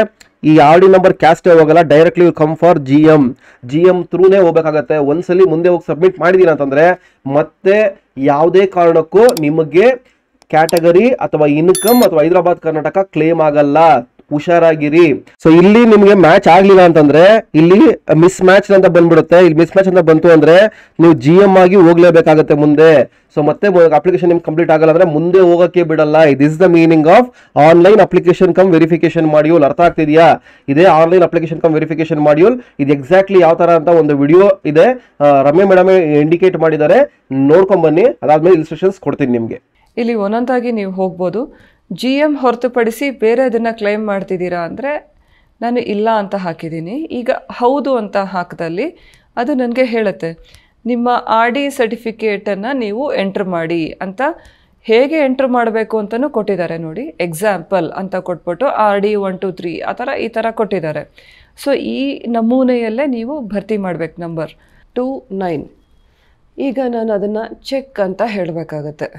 ಈ RD ನಂಬರ್ ಕ್ಯಾಸ್ಟ್ ಹೋಗಲ್ಲ, ಡೈರೆಕ್ಟ್ಲಿ ಕಮ್ ಫಾರ್ GM ಥ್ರೂನೇ ಹೋಗ್ಬೇಕಾಗತ್ತೆ. ಒಂದ್ಸಲಿ ಮುಂದೆ ಹೋಗಿ ಸಬ್ಮಿಟ್ ಮಾಡಿದೀರ ಅಂತಂದ್ರೆ ಮತ್ತೆ ಯಾವುದೇ ಕಾರಣಕ್ಕೂ ನಿಮಗೆ ಕ್ಯಾಟಗರಿ ಅಥವಾ ಇನ್ಕಮ್ ಅಥವಾ ಹೈದರಾಬಾದ್ ಕರ್ನಾಟಕ ಕ್ಲೇಮ್ ಆಗಲ್ಲ. ಹುಷಾರಾಗಿರಿ. ಸೊ ಇಲ್ಲಿ ನಿಮಗೆ ಮ್ಯಾಚ್ ಆಗ್ಲಿಲ್ಲ ಅಂತಂದ್ರೆ ಇಲ್ಲಿ ಮಿಸ್ ಮ್ಯಾಚ್ ಅಂತ ಬಂದ್ಬಿಡುತ್ತೆ. ಇಲ್ಲಿ ಮಿಸ್ ಮ್ಯಾಚ್ ಅಂತ ಬಂತು ಅಂದ್ರೆ ನೀವು GM ಆಗಿ ಹೋಗ್ಲೇಬೇಕಾಗತ್ತೆ ಮುಂದೆ. ಸೊ ಮತ್ತೆ ಅಪ್ಲಿಕೇಶನ್ ನಿಮ್ಗೆ ಕಂಪ್ಲೀಟ್ ಆಗಲ್ಲ ಅಂದ್ರೆ ಮುಂದೆ ಹೋಗಕ್ಕೆ ಬಿಡಲ್ಲ. This the meaning of online application cum verification module. ಅರ್ಥ ಆಗ್ತಿದೆಯಾ? ಇದೇ online application cum verification module. ಇದು ಎಕ್ಸಾಕ್ಟ್ಲಿ ಯಾವ ತರ ಅಂತ ಒಂದು ವಿಡಿಯೋ ಇದೆ, ರಮ್ಯಾ ಮೇಡಮ್ ಇಂಡಿಕೇಟ್ ಮಾಡಿದ್ದಾರೆ, ನೋಡ್ಕೊಂಡ್ ಬನ್ನಿ. ಅದಾದ್ಮೇಲೆ ಇನ್ಸ್ಟ್ರಕ್ಷನ್ಸ್ ಕೊಡ್ತೀನಿ ನಿಮ್ಗೆ. ಇಲ್ಲಿ ಒಂದೊಂದಾಗಿ ನೀವು ಹೋಗ್ಬೋದು. GM ಹೊರತುಪಡಿಸಿ ಬೇರೆ ಅದನ್ನು ಕ್ಲೈಮ್ ಮಾಡ್ತಿದ್ದೀರಾ ಅಂದರೆ ನಾನು ಇಲ್ಲ ಅಂತ ಹಾಕಿದ್ದೀನಿ. ಈಗ ಹೌದು ಅಂತ ಹಾಕಿದಲ್ಲಿ ಅದು ನನಗೆ ಹೇಳುತ್ತೆ ನಿಮ್ಮ RD ಸರ್ಟಿಫಿಕೇಟನ್ನು ನೀವು ಎಂಟ್ರ್ ಮಾಡಿ ಅಂತ. ಹೇಗೆ ಎಂಟ್ರ್ ಮಾಡಬೇಕು ಅಂತಲೂ ಕೊಟ್ಟಿದ್ದಾರೆ ನೋಡಿ. ಎಕ್ಸಾಂಪಲ್ ಅಂತ ಕೊಟ್ಬಿಟ್ಟು RD 1 2 3 ಈ ಥರ ಕೊಟ್ಟಿದ್ದಾರೆ. ಸೊ ಈ ನಮೂನೆಯಲ್ಲೇ ನೀವು ಭರ್ತಿ ಮಾಡಬೇಕು. ನಂಬರ್ 2 9. ಈಗ ನಾನು ಅದನ್ನು ಚೆಕ್ ಅಂತ ಹೇಳಬೇಕಾಗತ್ತೆ.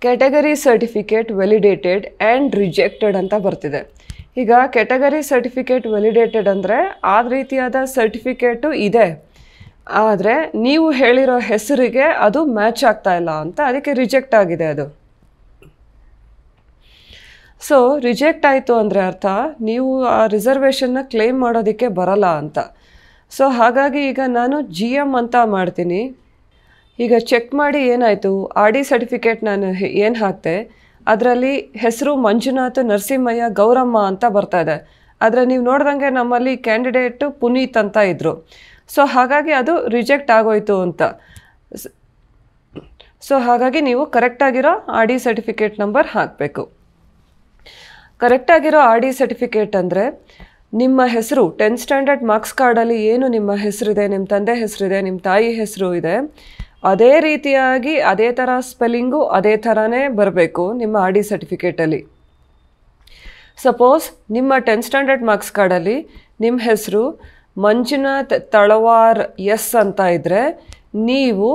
Category certificate validated and rejected ಅಂತ ಬರ್ತಿದೆ. ಈಗ ಕ್ಯಾಟಗರಿ ಸರ್ಟಿಫಿಕೇಟ್ ವ್ಯಾಲಿಡೇಟೆಡ್ ಅಂದರೆ ಆ ರೀತಿಯಾದ ಸರ್ಟಿಫಿಕೇಟು ಇದೆ, ಆದರೆ ನೀವು ಹೇಳಿರೋ ಹೆಸರಿಗೆ ಅದು ಮ್ಯಾಚ್ ಆಗ್ತಾ ಇಲ್ಲ ಅಂತ, ಅದಕ್ಕೆ ರಿಜೆಕ್ಟ್ ಆಗಿದೆ ಅದು. ಸೊ ರಿಜೆಕ್ಟ್ ಆಯಿತು ಅಂದರೆ ಅರ್ಥ ನೀವು ಆ ರಿಸರ್ವೇಷನ್ನ ಕ್ಲೇಮ್ ಮಾಡೋದಕ್ಕೆ ಬರಲ್ಲ ಅಂತ. ಸೊ ಹಾಗಾಗಿ ಈಗ ನಾನು GM ಅಂತ ಮಾಡ್ತೀನಿ. ಈಗ ಚೆಕ್ ಮಾಡಿ ಏನಾಯಿತು, RD ಸರ್ಟಿಫಿಕೇಟ್ ನಾನು ಏನು ಹಾಕ್ತೆ ಅದರಲ್ಲಿ ಹೆಸರು ಮಂಜುನಾಥ್ ನರಸಿಂಹಯ್ಯ ಗೌರಮ್ಮ ಅಂತ ಬರ್ತಾ ಇದೆ. ಆದರೆ ನೀವು ನೋಡ್ದಂಗೆ ನಮ್ಮಲ್ಲಿ ಕ್ಯಾಂಡಿಡೇಟು ಪುನೀತ್ ಅಂತ ಇದ್ದರು. ಸೊ ಹಾಗಾಗಿ ಅದು ರಿಜೆಕ್ಟ್ ಆಗೋಯ್ತು ಅಂತ. ಸೊ ಹಾಗಾಗಿ ನೀವು ಕರೆಕ್ಟಾಗಿರೋ RD ಸರ್ಟಿಫಿಕೇಟ್ ನಂಬರ್ ಹಾಕಬೇಕು. ಕರೆಕ್ಟಾಗಿರೋ RD ಸರ್ಟಿಫಿಕೇಟ್ ಅಂದರೆ ನಿಮ್ಮ ಹೆಸರು 10th ಸ್ಟ್ಯಾಂಡರ್ಡ್ ಮಾರ್ಕ್ಸ್ ಕಾರ್ಡಲ್ಲಿ ಏನು ನಿಮ್ಮ ಹೆಸರಿದೆ, ನಿಮ್ಮ ತಂದೆ ಹೆಸರಿದೆ, ನಿಮ್ಮ ತಾಯಿ ಹೆಸರು ಇದೆ, ಅದೇ ರೀತಿಯಾಗಿ ಅದೇ ಥರ ಸ್ಪೆಲ್ಲಿಂಗು ಅದೇ ಥರನೇ ಬರಬೇಕು ನಿಮ್ಮ RD ಸರ್ಟಿಫಿಕೇಟಲ್ಲಿ. ಸಪೋಸ್ ನಿಮ್ಮ 10th ಸ್ಟ್ಯಾಂಡರ್ಡ್ ಮಾರ್ಕ್ಸ್ ಕಾರ್ಡಲ್ಲಿ ನಿಮ್ಮ ಹೆಸರು ಮಂಜುನಾಥ್ ತಳವಾರ್ ಎಸ್ ಅಂತ ಇದ್ದರೆ ನೀವು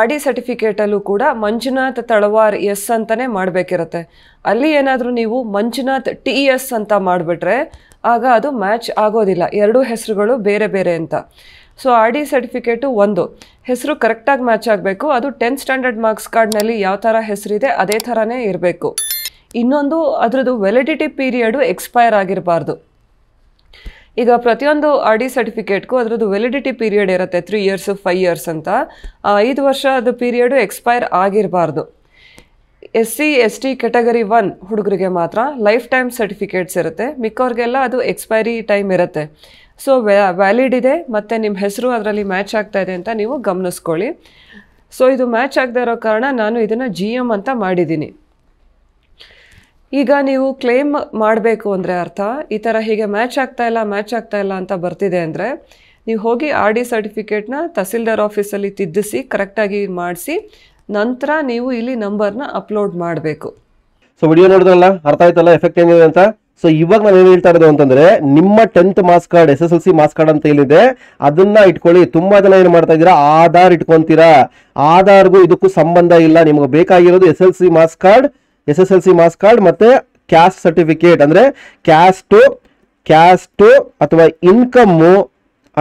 RD ಸರ್ಟಿಫಿಕೇಟಲ್ಲೂ ಕೂಡ ಮಂಜುನಾಥ್ ತಳವಾರ್ ಎಸ್ ಅಂತಲೇ ಮಾಡಬೇಕಿರುತ್ತೆ. ಅಲ್ಲಿ ಏನಾದರೂ ನೀವು ಮಂಜುನಾಥ್ TS ಅಂತ ಮಾಡಿಬಿಟ್ರೆ ಆಗ ಅದು ಮ್ಯಾಚ್ ಆಗೋದಿಲ್ಲ, ಎರಡೂ ಹೆಸರುಗಳು ಬೇರೆ ಬೇರೆ ಅಂತ. ಸೊ RD ಸರ್ಟಿಫಿಕೇಟು ಒಂದು ಹೆಸರು ಕರೆಕ್ಟಾಗಿ ಮ್ಯಾಚ್ ಆಗಬೇಕು. ಅದು 10th ಸ್ಟ್ಯಾಂಡರ್ಡ್ ಮಾರ್ಕ್ಸ್ ಕಾರ್ಡ್ನಲ್ಲಿ ಯಾವ ಥರ ಹೆಸರಿದೆ ಅದೇ ಥರನೇ ಇರಬೇಕು. ಇನ್ನೊಂದು ಅದರದ್ದು ವ್ಯಾಲಿಡಿಟಿ ಪೀರಿಯಡು ಎಕ್ಸ್ಪೈರ್ ಆಗಿರಬಾರ್ದು. ಈಗ ಪ್ರತಿಯೊಂದು RD ಸರ್ಟಿಫಿಕೇಟ್ಗೂ ಅದರದ್ದು ವ್ಯಾಲಿಡಿಟಿ ಪೀರಿಯಡ್ ಇರುತ್ತೆ, 3 years 5 years ಅಂತ. 5 ವರ್ಷ ಅದು ಪೀರಿಯಡು ಎಕ್ಸ್ಪೈರ್ ಆಗಿರಬಾರ್ದು. SC ST ಕ್ಯಾಟಗರಿ 1 ಹುಡುಗರಿಗೆ ಮಾತ್ರ ಲೈಫ್ ಟೈಮ್ ಸರ್ಟಿಫಿಕೇಟ್ಸ್ ಇರುತ್ತೆ, ಮಿಕ್ಕವ್ರಿಗೆಲ್ಲ ಅದು ಎಕ್ಸ್ಪೈರಿ ಟೈಮ್ ಇರುತ್ತೆ. ಸೊ ವ್ಯಾಲಿಡ್ ಇದೆ ಮತ್ತು ನಿಮ್ಮ ಹೆಸರು ಅದರಲ್ಲಿ ಮ್ಯಾಚ್ ಆಗ್ತಾ ಇದೆ ಅಂತ ನೀವು ಗಮನಿಸ್ಕೊಳ್ಳಿ. ಸೊ ಇದು ಮ್ಯಾಚ್ ಆಗದೆ ಇರೋ ಕಾರಣ ನಾನು ಇದನ್ನು GM ಅಂತ ಮಾಡಿದ್ದೀನಿ. ಈಗ ನೀವು ಕ್ಲೇಮ್ ಮಾಡಬೇಕು ಅಂದರೆ ಅರ್ಥ ಈ ಥರ ಹೀಗೆ ಮ್ಯಾಚ್ ಆಗ್ತಾ ಇಲ್ಲ ಅಂತ ಬರ್ತಿದೆ ಅಂದರೆ ನೀವು ಹೋಗಿ ಆರ್ ಡಿ ಸರ್ಟಿಫಿಕೇಟ್ನ ತಹಸೀಲ್ದಾರ್ ಆಫೀಸಲ್ಲಿ ತಿದ್ದಿಸಿ ಕರೆಕ್ಟಾಗಿ ಮಾಡಿಸಿ ನಂತರ ನೀವು ಇಲ್ಲಿ ನಂಬರ್ನ ಅಪ್ಲೋಡ್ ಮಾಡಬೇಕು. ಸೊ ವಿಡಿಯೋ ನೋಡಿದ್ರಲ್ಲ, ಅರ್ಥ ಆಯ್ತಲ್ಲ ಎಫೆಕ್ಟ್ ಏನಿದೆ ಅಂತ. ಸೊ ಇವಾಗ ನಾನು ಏನು ಹೇಳ್ತಾ ಇರೋದು ಅಂತಂದ್ರೆ, ನಿಮ್ಮ 10th marks card SSLC marks card ಅಂತ ಏನಿದೆ ಅದನ್ನ ಇಟ್ಕೊಳ್ಳಿ. ತುಂಬಾ ಜನ ಏನು ಮಾಡ್ತಾ ಇದ್ದೀರಾ, ಆಧಾರ್ ಇಟ್ಕೊಂತೀರಾ. ಆಧಾರ್ಗೂ ಇದಕ್ಕೂ ಸಂಬಂಧ ಇಲ್ಲ. ನಿಮ್ಗೆ ಬೇಕಾಗಿರೋದು SSLC ಮಾರ್ಕ್ಸ್ ಕಾರ್ಡ್ ಮತ್ತೆ ಕ್ಯಾಸ್ಟ್ ಸರ್ಟಿಫಿಕೇಟ್, ಅಂದ್ರೆ ಕ್ಯಾಸ್ಟ್ ಅಥವಾ ಇನ್ಕಮ್ಮು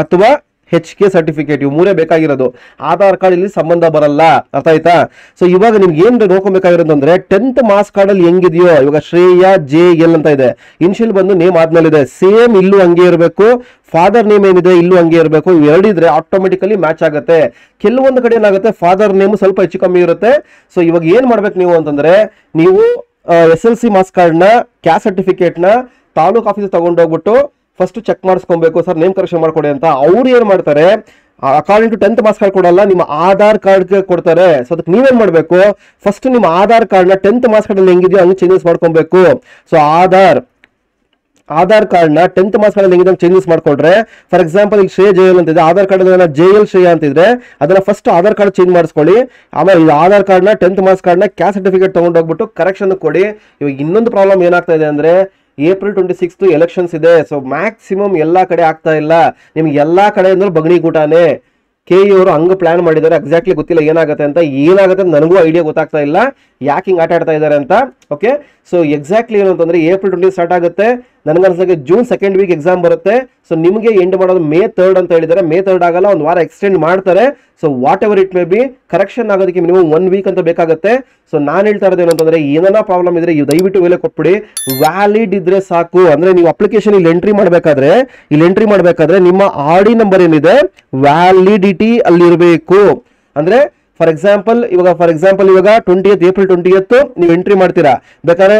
ಅಥವಾ HK ಸರ್ಟಿಫಿಕೇಟ್, ಇವು ಮೂರೇ ಬೇಕಾಗಿರೋದು. ಆಧಾರ್ ಕಾರ್ಡ್ ಇಲ್ಲಿ ಸಂಬಂಧ ಬರಲ್ಲ. ಅರ್ಥ ಆಯ್ತಾ? ಸೊ ಇವಾಗ ನಿಮ್ಗೆ ಏನ್ ನೋಡ್ಕೊಬೇಕಾಗಿರೋದು ಅಂದ್ರೆ 10th ಮಾರ್ಕ್ಸ್ ಕಾರ್ಡ್ ಅಲ್ಲಿ ಹೆಂಗಿದೆಯೋ, ಇವಾಗ ಶ್ರೇಯಾ JL ಅಂತ ಇದೆ, ಇನ್ಶಿಯಲ್ ಬಂದು ನೇಮ್ ಆದ್ಮೇಲೆ ಇದೆ, ಸೇಮ್ ಇಲ್ಲೂ ಹಂಗೆ ಇರಬೇಕು. ಫಾದರ್ ನೇಮ್ ಏನಿದೆ ಇಲ್ಲೂ ಹಂಗೆ ಇರಬೇಕು. ಇವು ಎರಡಿದ್ರೆ ಆಟೋಮೆಟಿಕಲಿ ಮ್ಯಾಚ್ ಆಗುತ್ತೆ. ಕೆಲವೊಂದು ಕಡೆ ಏನಾಗುತ್ತೆ, ಫಾದರ್ ನೇಮ್ ಸ್ವಲ್ಪ ಹೆಚ್ಚು ಕಮ್ಮಿ ಇರುತ್ತೆ. ಸೊ ಇವಾಗ ಏನ್ ಮಾಡ್ಬೇಕು ನೀವು ಅಂತಂದ್ರೆ, ನೀವು SSLC ಮಾರ್ಕ್ಸ್ ಕಾರ್ಡ್ ನ ಕ್ಯಾಸ್ಟ್ ಸರ್ಟಿಫಿಕೇಟ್ ನ ತಾಲೂಕ್ ಆಫೀಸ್ ತಗೊಂಡೋಗ್ಬಿಟ್ಟು ಫಸ್ಟ್ ಚೆಕ್ ಮಾಡಿಸ್ಕೊಬೇಕು, ಸರ್ ನೇಮ್ ಕರೆಕ್ಷನ್ ಮಾಡ್ಕೊಡಿ ಅಂತ. ಅವ್ರು ಏನ್ ಮಾಡ್ತಾರೆ, according to 10th marks card ಕೊಡಲ್ಲ, ನಿಮ್ಮ ಆಧಾರ್ ಕಾರ್ಡ್ಗೆ ಕೊಡ್ತಾರೆ. ಸೊ ಅದಕ್ಕೆ ನೀವೇನ್ ಮಾಡ್ಬೇಕು, ಫಸ್ಟ್ ನಿಮ್ಮ ಆಧಾರ್ ಕಾರ್ಡ್ ನ 10th ಮಾರ್ಕ್ಸ್ ಕಾರ್ಡ್ ಅಲ್ಲಿ ಹೆಂಗಿದೆಯೋ ಹಂಗೆ ಚೇಂಜಸ್ ಮಾಡ್ಕೊಬೇಕು. ಸೊ ಆಧಾರ್ ಕಾರ್ಡ್ ನ 10th ಮಾರ್ಕ್ಸ್ ಕಾರ್ಡ್ ಹೆಂಗಿದೆ ಚೇಂಜಸ್ ಮಾಡ್ಕೊಂಡ್ರೆ, ಫಾರ್ ಎಕ್ಸಾಂಪಲ್ ಈಗ ಶ್ರೇಯ JL ಅಂತಿದೆ, ಆಧಾರ್ ಕಾರ್ಡ್ JL ಶ್ರೇಯ ಅಂತಿದ್ರೆ ಅದನ್ನ ಫಸ್ಟ್ ಆಧಾರ್ ಕಾರ್ಡ್ ಚೇಂಜ್ ಮಾಡಿಸ್ಕೊಳ್ಳಿ. ಆಮೇಲೆ ಇದು ಆಧಾರ್ ಕಾರ್ಡ್ ನ 10th ಮಾರ್ಕ್ಸ್ ಕಾರ್ಡ್ ನ ಕ್ಯಾಸ್ಟ್ ಸರ್ಟಿಫಿಕೇಟ್ ತಗೊಂಡೋಗ್ಬಿಟ್ಟು ಕರೆಕ್ಷನ್ ಕೊಡಿ. ಇವಾಗ ಇನ್ನೊಂದು ಪ್ರಾಬ್ಲಮ್ ಏನಾಗ್ತಾ ಇದೆ ಅಂದ್ರೆ, April 26 ಎಲೆಕ್ಷನ್ಸ್ ಇದೆ. ಸೊ ಮ್ಯಾಕ್ಸಿಮಮ್ ಎಲ್ಲಾ ಕಡೆ ಆಗ್ತಾ ಇಲ್ಲ. ನಿಮ್ಗೆ ಎಲ್ಲಾ ಕಡೆಯಿಂದ ಬಗಣಿಗೂಟಾನೆ. KE ಅವರು ಹಂಗ ಪ್ಲಾನ್ ಮಾಡಿದ್ದಾರೆ, ಎಕ್ಸಾಕ್ಟ್ಲಿ ಗೊತ್ತಿಲ್ಲ ಏನಾಗುತ್ತೆ ಅಂತ. ಏನಾಗುತ್ತೆ ನನಗೂ ಐಡಿಯಾ ಗೊತ್ತಾಗ್ತಾ ಇಲ್ಲ, ಯಾಕೆ ಹಿಂಗೆ ಆಟ ಆಡ್ತಾ ಇದ್ದಾರೆ ಅಂತ. ಓಕೆ, ಸೊ ಎಕ್ಸಾಕ್ಟ್ಲಿ ಏನು ಅಂತಂದ್ರೆ April 20 ಸ್ಟಾರ್ಟ್ ಆಗುತ್ತೆ. ನನಗನ್ಸಾಗೆ June 2nd ವೀಕ್ ಎಕ್ಸಾಮ್ ಬರುತ್ತೆ. ಸೊ ನಿಮಗೆ ಎಂಡ್ ಮಾಡೋದು May 3rd ಅಂತ ಹೇಳಿದ್ದಾರೆ. May 3rd ಆಗಲ್ಲ, ಒಂದು ವಾರ ಎಕ್ಸ್ಟೆಂಡ್ ಮಾಡ್ತಾರೆ. So what ever it may be, correction ಆಗೋದಕ್ಕೆ ಮಿನಿಮಮ್ 1 ವೀಕ್ ಅಂತ ಬೇಕಾಗುತ್ತೆ. ಸೊ ನಾನು ಹೇಳ್ತಾ ಇರೋದು ಏನಂತಂದ್ರೆ, ಏನಾರ ಪ್ರಾಬ್ಲಮ್ ಇದ್ರೆ ದಯವಿಟ್ಟು ವೇಳೆ ಕೊಟ್ಬಿಡಿ. ವ್ಯಾಲಿಡ್ ಇದ್ರೆ ಸಾಕು. ಅಂದ್ರೆ ನೀವು ಅಪ್ಲಿಕೇಶನ್ ಇಲ್ಲಿ ಎಂಟ್ರಿ ಮಾಡಬೇಕಾದ್ರೆ ನಿಮ್ಮ RD ನಂಬರ್ ಏನಿದೆ ವ್ಯಾಲಿಡಿಟಿ ಅಲ್ಲಿರಬೇಕು. ಅಂದ್ರೆ ಫಾರ್ ಎಕ್ಸಾಂಪಲ್ ಇವಾಗ April 20th ನೀವು ಎಂಟ್ರಿ ಮಾಡ್ತೀರಾ, ಬೇಕಾದ್ರೆ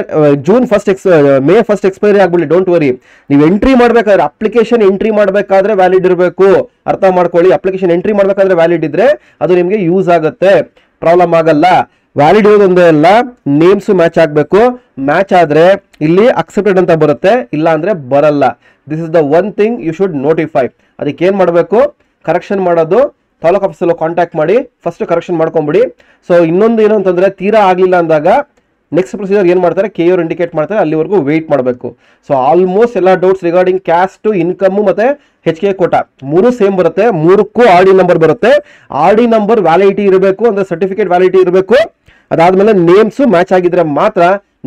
May 1st ಎಕ್ಸ್ಪೈರಿ ಆಗ್ಬಿಡಿ, ಡೋಂಟ್ ವರಿ. ನೀವು ಎಂಟ್ರಿ ಮಾಡ್ಬೇಕಾದ್ರೆ, ಅಪ್ಲಿಕೇಶನ್ ಎಂಟ್ರಿ ಮಾಡಬೇಕಾದ್ರೆ ವ್ಯಾಲಿಡ್ ಇರಬೇಕು. ಅರ್ಥ ಮಾಡ್ಕೊಳ್ಳಿ, ಅಪ್ಲಿಕೇಶನ್ ಎಂಟ್ರಿ ಮಾಡ್ಬೇಕಾದ್ರೆ ವ್ಯಾಲಿಡ್ ಇದ್ರೆ ಅದು ನಿಮಗೆ ಯೂಸ್ ಆಗುತ್ತೆ, ಪ್ರಾಬ್ಲಮ್ ಆಗಲ್ಲ. ವ್ಯಾಲಿಡ್ ಇರೋದೊಂದೇ ಅಲ್ಲ, ನೇಮ್ಸ್ ಮ್ಯಾಚ್ ಆಗಬೇಕು. ಮ್ಯಾಚ್ ಆದ್ರೆ ಇಲ್ಲಿ ಅಕ್ಸೆಪ್ಟೆಡ್ ಅಂತ ಬರುತ್ತೆ, ಇಲ್ಲ ಅಂದ್ರೆ ಬರಲ್ಲ. This is the one thing you should notify. ಅದಕ್ಕೆ ಏನ್ ಮಾಡಬೇಕು, ಕರೆಕ್ಷನ್ ಮಾಡೋದು ತಾಲೂಕ್ ಆಫೀಸಲ್ಲಿ ಕಾಂಟ್ಯಾಕ್ಟ್ ಮಾಡಿ ಫಸ್ಟ್ ಕರೆಕ್ಷನ್ ಮಾಡ್ಕೊಂಬಿಡಿ. ಸೊ ಇನ್ನೊಂದು ಏನು ಅಂತಂದ್ರೆ, ತೀರಾ ಆಗ್ಲಿಲ್ಲ ಅಂದಾಗ ನೆಕ್ಸ್ಟ್ ಪ್ರೊಸೀಜರ್ ಏನ್ ಮಾಡ್ತಾರೆ, KE ಅವರು ಇಂಡಿಕೇಟ್ ಮಾಡ್ತಾರೆ, ಅಲ್ಲಿವರೆಗೂ ವೆಯ್ಟ್ ಮಾಡಬೇಕು. ಸೊ ಆಲ್ಮೋಸ್ಟ್ ಎಲ್ಲ ಡೌಟ್ಸ್ ರಿಗಾರ್ಡಿಂಗ್ ಕ್ಯಾಸ್ಟ್, ಇನ್ಕಮ್ ಮತ್ತೆ HK ಕೋಟಾ ಮೂರು ಸೇಮ್ ಬರುತ್ತೆ. ಮೂರಕ್ಕೂ RD ನಂಬರ್ ಬರುತ್ತೆ. RD ನಂಬರ್ ವ್ಯಾಲಿಡಿಟಿ ಇರಬೇಕು, ಅಂದ್ರೆ ಸರ್ಟಿಫಿಕೇಟ್ ವ್ಯಾಲಿಡಿಟಿ ಇರಬೇಕು. ಅದಾದ್ಮೇಲೆ ನೇಮ್ಸ್ ಮ್ಯಾಚ್ ಆಗಿದ್ರೆ ಮಾತ್ರ,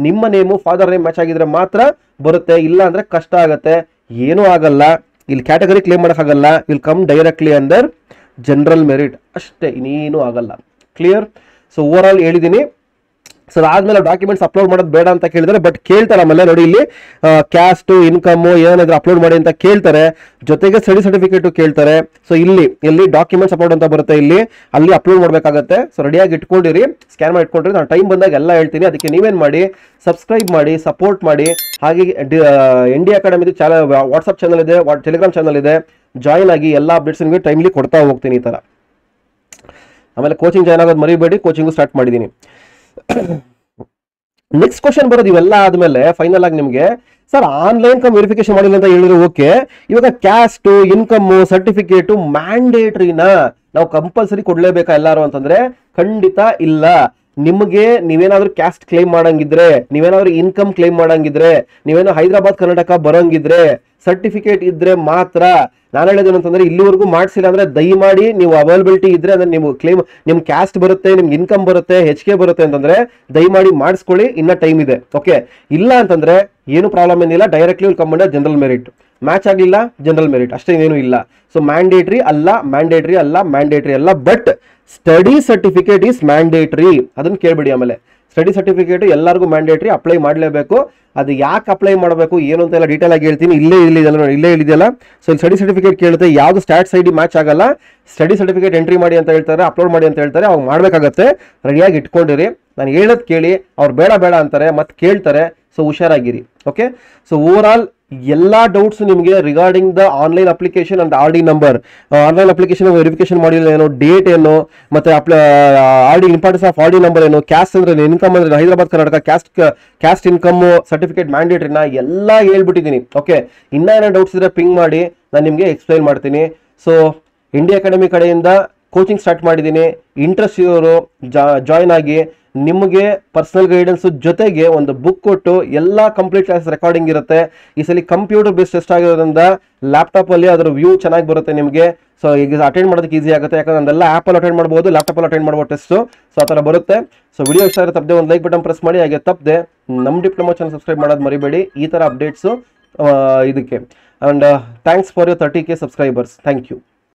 ನಿಮ್ಮ ನೇಮು ಫಾದರ್ ನೇಮ್ ಮ್ಯಾಚ್ ಆಗಿದ್ರೆ ಮಾತ್ರ ಬರುತ್ತೆ. ಇಲ್ಲ ಅಂದ್ರೆ ಕಷ್ಟ ಆಗುತ್ತೆ, ಏನೂ ಆಗಲ್ಲ. ಇಲ್ಲಿ ಕ್ಯಾಟಗರಿ ಕ್ಲೇಮ್ ಮಾಡೋಕ್ಕಾಗಲ್ಲ. Will come directly under general merit ಅಷ್ಟೇ, ಇನ್ನೇನು ಆಗಲ್ಲ. ಕ್ಲಿಯರ್? ಸೊ ಓವರ್ ಆಲ್ ಹೇಳಿದ್ದೀನಿ. ಸೊ ಅದಾದ್ಮೇಲೆ ಡಾಕ್ಯುಮೆಂಟ್ಸ್ ಅಪ್ಲೋಡ್ ಮಾಡೋದು ಬೇಡ ಅಂತ ಕೇಳಿದ್ರೆ, ಬಟ್ ಕೇಳ್ತಾರೆ ಆಮೇಲೆ ನೋಡಿ, ಇಲ್ಲಿ ಕ್ಯಾಸ್ಟ್, ಇನ್ಕಮ್ ಏನಾದ್ರು ಅಪ್ಲೋಡ್ ಮಾಡಿ ಅಂತ ಕೇಳ್ತಾರೆ, ಜೊತೆಗೆ ಸ್ಟಡಿ ಸರ್ಟಿಫಿಕೇಟ್ ಕೇಳ್ತಾರೆ. ಸೊ ಇಲ್ಲಿ ಡಾಕ್ಯುಮೆಂಟ್ಸ್ ಅಪ್ಲೋಡ್ ಅಂತ ಬರುತ್ತೆ, ಅಲ್ಲಿ ಅಪ್ಲೋಡ್ ಮಾಡಬೇಕಾಗುತ್ತೆ. ಸೊ ರೆಡಿಯಾಗಿ ಇಟ್ಕೊಂಡಿರಿ, ಸ್ಕ್ಯಾನ್ ಮಾಡಿ ಇಟ್ಕೊಂಡ್ರಿ. ನಾನು ಟೈಮ್ ಬಂದಾಗ ಎಲ್ಲ ಹೇಳ್ತೀನಿ. ಅದಕ್ಕೆ ನೀವೇನು ಮಾಡಿ, ಸಬ್ಸ್ಕ್ರೈಬ್ ಮಾಡಿ, ಸಪೋರ್ಟ್ ಮಾಡಿ. ಹಾಗೆ ND ಅಕಾಡೆಮಿದು ವಾಟ್ಸಪ್ ಚಾನಲ್ ಇದೆ, ಟೆಲಿಗ್ರಾಮ್ ಚಾನಲ್ ಇದೆ, ಜಾಯಿನ್ ಆಗಿ. ಎಲ್ಲ ಅಪ್ಡೇಟ್ಸ್ ನಿಮಗೆ ಟೈಮ್ಲಿ ಕೊಡ್ತಾ ಹೋಗ್ತೀನಿ ಈ ಥರ. ಆಮೇಲೆ ಕೋಚಿಂಗ್ ಜಾಯ್ನ್ ಆಗೋದು ಮರಿಬೇಡಿ, ಕೋಚಿಂಗು ಸ್ಟಾರ್ಟ್ ಮಾಡಿದ್ದೀನಿ. ನೆಕ್ಸ್ಟ್ ಕ್ವಶನ್ ಬರೋದು, ಇವೆಲ್ಲ ಆದ್ಮೇಲೆ ಫೈನಲ್ ಆಗಿ ನಿಮಗೆ, ಸರ್ ಆನ್ಲೈನ್ ವೆರಿಫಿಕೇಶನ್ ಮಾಡಿಲ್ಲ ಅಂತ ಹೇಳಿದ್ರೆ ಓಕೆ, ಇವಾಗ ಕ್ಯಾಸ್ಟ್, ಇನ್ಕಮ್ ಸರ್ಟಿಫಿಕೇಟ್ ಮ್ಯಾಂಡೇಟ್ರಿನ ನಾವು ಕಂಪಲ್ಸರಿ ಕೊಡ್ಲೇಬೇಕಾ ಎಲ್ಲಾರು ಅಂತಂದ್ರೆ ಖಂಡಿತ ಇಲ್ಲ. ನಿಮಗೆ ನೀವೇನಾದ್ರೂ ಕ್ಯಾಸ್ಟ್ ಕ್ಲೈಮ್ ಮಾಡಂಗಿದ್ರೆ, ನೀವೇನಾದ್ರೂ ಇನ್ಕಮ್ ಕ್ಲೈಮ್ ಮಾಡಂಗಿದ್ರೆ, ನೀವೇನೋ ಹೈದರಾಬಾದ್ ಕರ್ನಾಟಕ ಬರೋಂಗಿದ್ರೆ, ಸರ್ಟಿಫಿಕೇಟ್ ಇದ್ರೆ ಮಾತ್ರ. ನಾನು ಹೇಳೋದೇನು ಅಂತಂದ್ರೆ, ಇಲ್ಲಿವರೆಗೂ ಮಾಡಿಸಿಲ್ಲ ಅಂದ್ರೆ ದಯಮಾಡಿ ನೀವು ಅವೈಲಬಿಲಿಟಿ ಇದ್ರೆ, ಅಂದ್ರೆ ನೀವು ಕ್ಲೇಮ್, ನಿಮ್ ಕ್ಯಾಸ್ಟ್ ಬರುತ್ತೆ, ನಿಮ್ಗೆ ಇನ್ಕಮ್ ಬರುತ್ತೆ, HK ಬರುತ್ತೆ ಅಂತಂದ್ರೆ ದಯಮಾಡಿ ಮಾಡಿಸ್ಕೊಳ್ಳಿ, ಇನ್ನ ಟೈಮ್ ಇದೆ. ಓಕೆ, ಇಲ್ಲ ಅಂತಂದ್ರೆ ಏನು ಪ್ರಾಬ್ಲಮ್ ಏನಿಲ್ಲ, directly will come under general merit. Match ಆಗಲಿಲ್ಲ ಜನರಲ್ ಮೆರಿಟ್ ಅಷ್ಟೇ, ಇನ್ನೇನು ಇಲ್ಲ. ಸೊ ಮ್ಯಾಂಡೇಟ್ರಿ ಅಲ್ಲ, but study certificate is mandatory. ಅದನ್ನ ಕೇಳ್ಬಿಡಿ. ಆಮೇಲೆ ಸ್ಟಡಿ ಸರ್ಟಿಫಿಕೇಟ್ ಎಲ್ಲರಿಗೂ ಮ್ಯಾಂಡೇಟ್ರಿ, ಅಪ್ಲೈ ಮಾಡಲೇಬೇಕು. ಅದು ಯಾಕೆ ಅಪ್ಲೈ ಮಾಡಬೇಕು ಏನು ಅಂತ ಎಲ್ಲ ಡೀಟೇಲ್ ಆಗಿ ಹೇಳ್ತೀನಿ. ಇಲ್ಲೇ ಹೇಳಿದೆಯಲ್ಲ. ಸೊ ಇಲ್ಲಿ ಸ್ಟಡಿ ಸರ್ಟಿಫಿಕೇಟ್ ಕೇಳುತ್ತೆ, ಯಾವುದು ಸ್ಟ್ಯಾಟ್ಸ್ ID ಮ್ಯಾಚ್ ಆಗಲ್ಲ, ಸ್ಟಡಿ ಸರ್ಟಿಫಿಕೇಟ್ ಎಂಟ್ರಿ ಮಾಡಿ ಅಂತ ಹೇಳ್ತಾರೆ, ಅಪ್ಲೋಡ್ ಮಾಡಿ ಅಂತ ಹೇಳ್ತಾರೆ, ಅವಾಗ ಮಾಡಬೇಕಾಗತ್ತೆ. ರೆಡಿಯಾಗಿ ಇಟ್ಕೊಂಡಿರಿ. ನಾನು ಹೇಳೋದು ಕೇಳಿ, ಅವ್ರು ಬೇಡ ಅಂತಾರೆ, ಮತ್ತೆ ಕೇಳ್ತಾರೆ. ಸೊ ಹುಷಾರಾಗಿರಿ. ಓಕೆ, ಸೊ ಓವರ್ ಆಲ್ ಎಲ್ಲ ಡೌಟ್ಸ್ ನಿಮಗೆ regarding the online application and RD number, online application verification ಮಾಡಿಲ್ಲ ಏನು, ಡೇಟ್ ಏನು, ಮತ್ತೆ RD importance of RD number ಏನು, ಕ್ಯಾಸ್ಟ್ ಅಂದ್ರೆ ಇನ್ಕಮ್ ಅಂದ್ರೆ Hyderabad Karnataka caste income certificate ಮ್ಯಾಂಡೇಟ್ರಿನ ಎಲ್ಲ ಹೇಳ್ಬಿಟ್ಟಿದ್ದೀನಿ. ಓಕೆ, ಇನ್ನೂ ಏನೋ ಡೌಟ್ಸ್ ಇದ್ರೆ ಪಿಂಗ್ ಮಾಡಿ, ನಾನು ನಿಮಗೆ ಎಕ್ಸ್ಪ್ಲೈನ್ ಮಾಡ್ತೀನಿ. ಸೊ ಇಂಡಿಯಾ ಅಕಾಡೆಮಿ ಕಡೆಯಿಂದ ಕೋಚಿಂಗ್ ಸ್ಟಾರ್ಟ್ ಮಾಡಿದ್ದೀನಿ. ಇಂಟ್ರೆಸ್ಟ್ ಇರೋರು ಜಾಯ್ನ್ ಆಗಿ, ನಿಮಗೆ ಪರ್ಸನಲ್ ಗೈಡೆನ್ಸ್ ಜೊತೆಗೆ ಒಂದು ಬುಕ್ ಕೊಟ್ಟು ಎಲ್ಲ ಕಂಪ್ಲೀಟ್ ಕ್ಲಾಸ್ ರೆಕಾರ್ಡಿಂಗ್ ಇರುತ್ತೆ. ಈ ಸಲ ಕಂಪ್ಯೂಟರ್ ಬೇಸ್ಡ್ ಟೆಸ್ಟ್ ಆಗಿರೋದ್ರಿಂದ ಲ್ಯಾಪ್ಟಾಪಲ್ಲಿ ಅದರ ವ್ಯೂ ಚೆನ್ನಾಗಿ ಬರುತ್ತೆ ನಿಮಗೆ. ಸೊ ಈಗ ಅಟೆಂಡ್ ಮಾಡೋದಕ್ಕೆ ಈಸಿ ಆಗುತ್ತೆ, ಯಾಕಂದ್ರೆ ಅದೆಲ್ಲ ಆ್ಯಪಲ್ಲಿ ಅಟೆಂಡ್ ಮಾಡ್ಬೋದು, ಲ್ಯಾಪ್ಟಾಪಲ್ಲಿ ಅಟೆಂಡ್ ಮಾಡ್ಬೋದು ಟೆಸ್ಟು. ಸೊ ಆ ಥರ ಬರುತ್ತೆ. ಸೊ ವಿಡಿಯೋ ಇಷ್ಟ ಆದ್ರೆ ತಪ್ಪದೆ ಒಂದು ಲೈಕ್ ಬಟನ್ ಪ್ರೆಸ್ ಮಾಡಿ. ಹಾಗೆ ತಪ್ಪದೆ ನಮ್ಮ ಡಿಪ್ಲೊಮಾ ಚಾನಲ್ ಸಬ್ಸ್ಕ್ರೈಬ್ ಮಾಡೋದು ಮರಿಬೇಡಿ, ಈ ಥರ ಅಪ್ಡೇಟ್ಸು ಇದಕ್ಕೆ. And thanks for your 30K subscribers. Thank you.